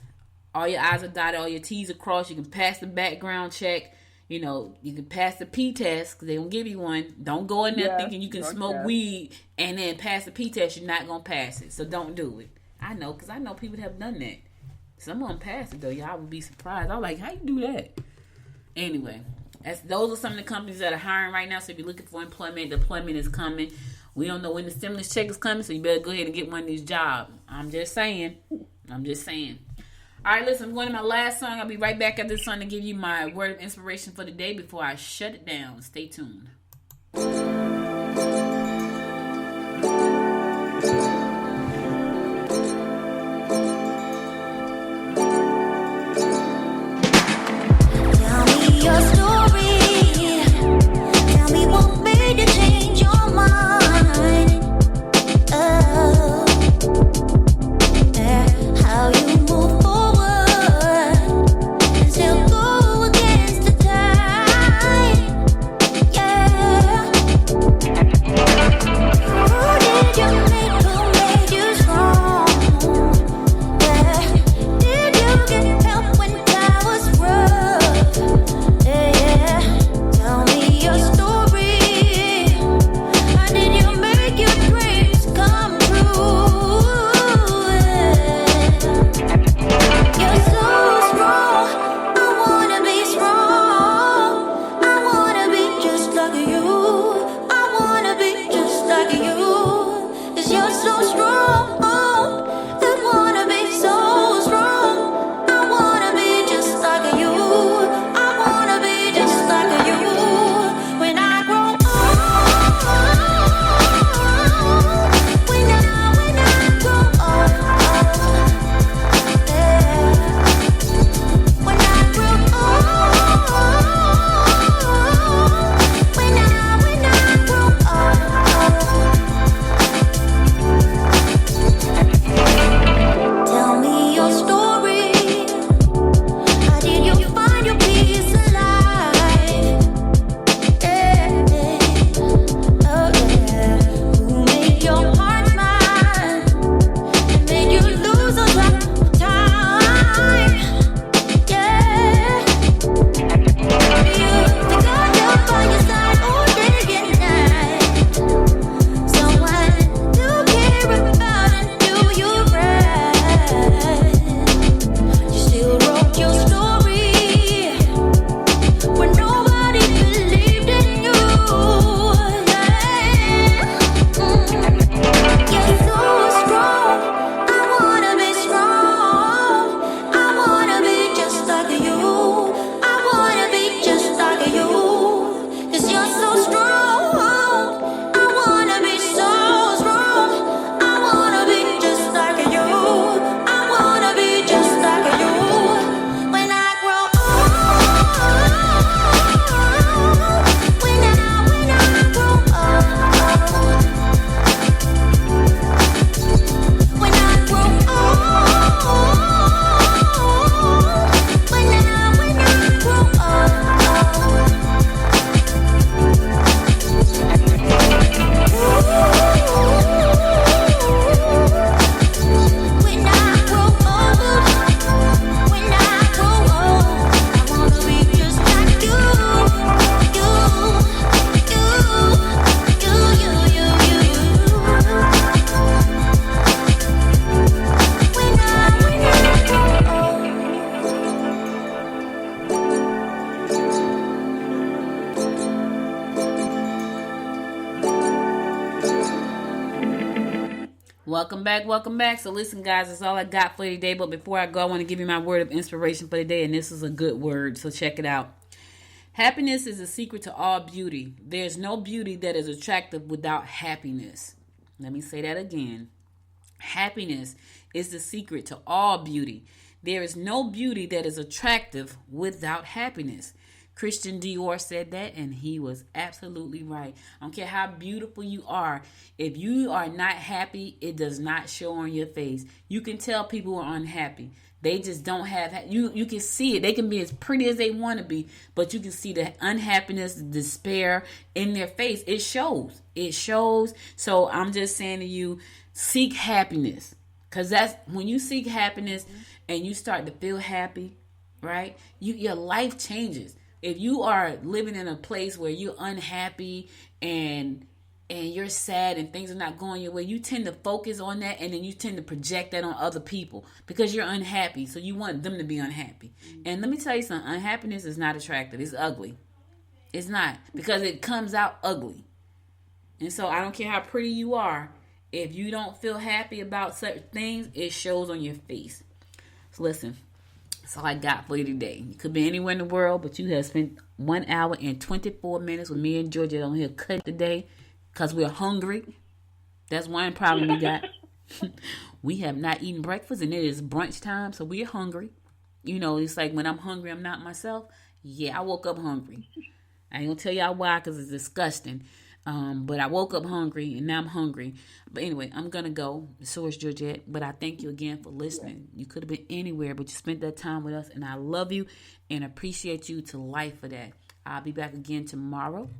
B: all your I's are dotted, all your T's are crossed. You can pass the background check. You can pass the P test because they don't give you one. Don't go in there thinking you can smoke weed and then pass the P test. You're not going to pass it. So don't do it. I know, because I know people have done that. Some of them pass it, though. Y'all would be surprised. I'm like, how you do that? Anyway, those are some of the companies that are hiring right now. So if you're looking for employment, the employment is coming. We don't know when the stimulus check is coming, so you better go ahead and get one of these jobs. I'm just saying. All right, listen, I'm going to my last song. I'll be right back at this song to give you my word of inspiration for the day before I shut it down. Stay tuned.
E: Tell me your story. Tell me what made you change your mind. Oh, how you move forward. so strong. I wanna be so strong. I wanna be just like you. I wanna be just like you. When I grow old, when I grow old, yeah. When I grow old, when I grow old. Tell me your story. How did you find your peace alive? Yeah. Oh yeah. Who made your heart smile and made you lose a track of time? Yeah. You forgot to by your side all day and night. Someone to care about and do you right. You still wrote your story when nobody believed in you. You're so strong. I wanna be strong. I wanna be just like you. I wanna be just like you. 'Cause you're so strong. I wanna be so strong. I wanna be just like you. I wanna be just like you. When I grow old, when I grow old, when I grow old, when I grow
B: Welcome back. So listen, guys, that's all I got for you today. But before I go, I want to give you my word of inspiration for the day, and this is a good word, so check it out. Happiness is the secret to all beauty. There's no beauty that is attractive without happiness. Let me say that again. Happiness is the secret to all beauty. There is no beauty that is attractive without happiness. Christian Dior said that, and he was absolutely right. I don't care how beautiful you are. If you are not happy, it does not show on your face. You can tell people are unhappy. They just don't have, you can see it. They can be as pretty as they want to be, but you can see the unhappiness, the despair in their face. It shows. It shows. So I'm just saying to you, seek happiness. Because that's when you seek happiness and you start to feel happy, right? Your life changes. If you are living in a place where you're unhappy and you're sad and things are not going your way, you tend to focus on that, and then you tend to project that on other people because you're unhappy. So you want them to be unhappy. And let me tell you something, unhappiness is not attractive. It's ugly. It's not, because it comes out ugly. And so I don't care how pretty you are. If you don't feel happy about certain things, it shows on your face. So listen. That's all I got for you today. You could be anywhere in the world, but you have spent 1 hour and 24 minutes with me and Georgia on here cutting today because we're hungry. That's one problem we got. We have not eaten breakfast, and it is brunch time, so we're hungry. You know, it's like when I'm hungry, I'm not myself. Yeah, I woke up hungry. I ain't going to tell y'all why, because it's disgusting. But I woke up hungry, and now I'm hungry. But anyway, I'm going to go. So is Georgette. But I thank you again for listening. You could have been anywhere, but you spent that time with us. And I love you and appreciate you to life for that. I'll be back again tomorrow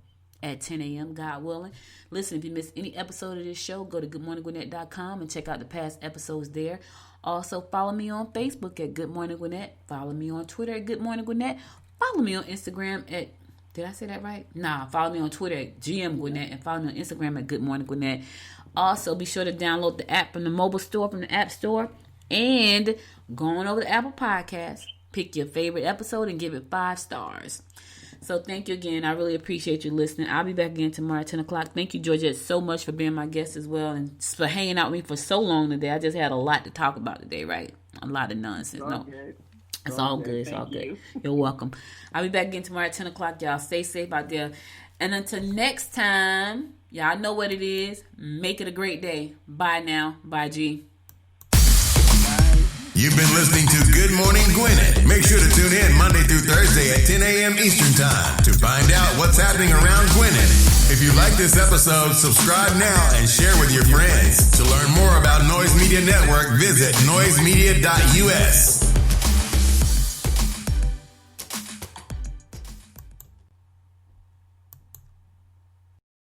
B: at 10 a.m., God willing. Listen, if you missed any episode of this show, go to goodmorninggwinnett.com and check out the past episodes there. Also, follow me on Facebook at Good Morning Gwinnett. Follow me on Twitter at Good Morning Gwinnett. Follow me on Instagram at, did I say that right? Nah, follow me on Twitter at GM Gwinnett, and follow me on Instagram at Good Morning Gwinnett. Also, be sure to download the app from the mobile store, from the App Store, and go on over to Apple Podcasts. Pick your favorite episode and give it 5 stars. So thank you again. I really appreciate you listening. I'll be back again tomorrow at 10 o'clock. Thank you, Georgette, so much for being my guest as well and for hanging out with me for so long today. I just had a lot to talk about today, right? A lot of nonsense. It's all good. It's all good. You're welcome. I'll be back again tomorrow at 10 o'clock. Y'all stay safe out there. And until next time, y'all know what it is. Make it a great day. Bye now. Bye, G.
A: You've been listening to Good Morning Gwinnett. Make sure to tune in Monday through Thursday at 10 a.m. Eastern Time to find out what's happening around Gwinnett. If you like this episode, subscribe now and share with your friends. To learn more about Noise Media Network, visit noisemedia.us.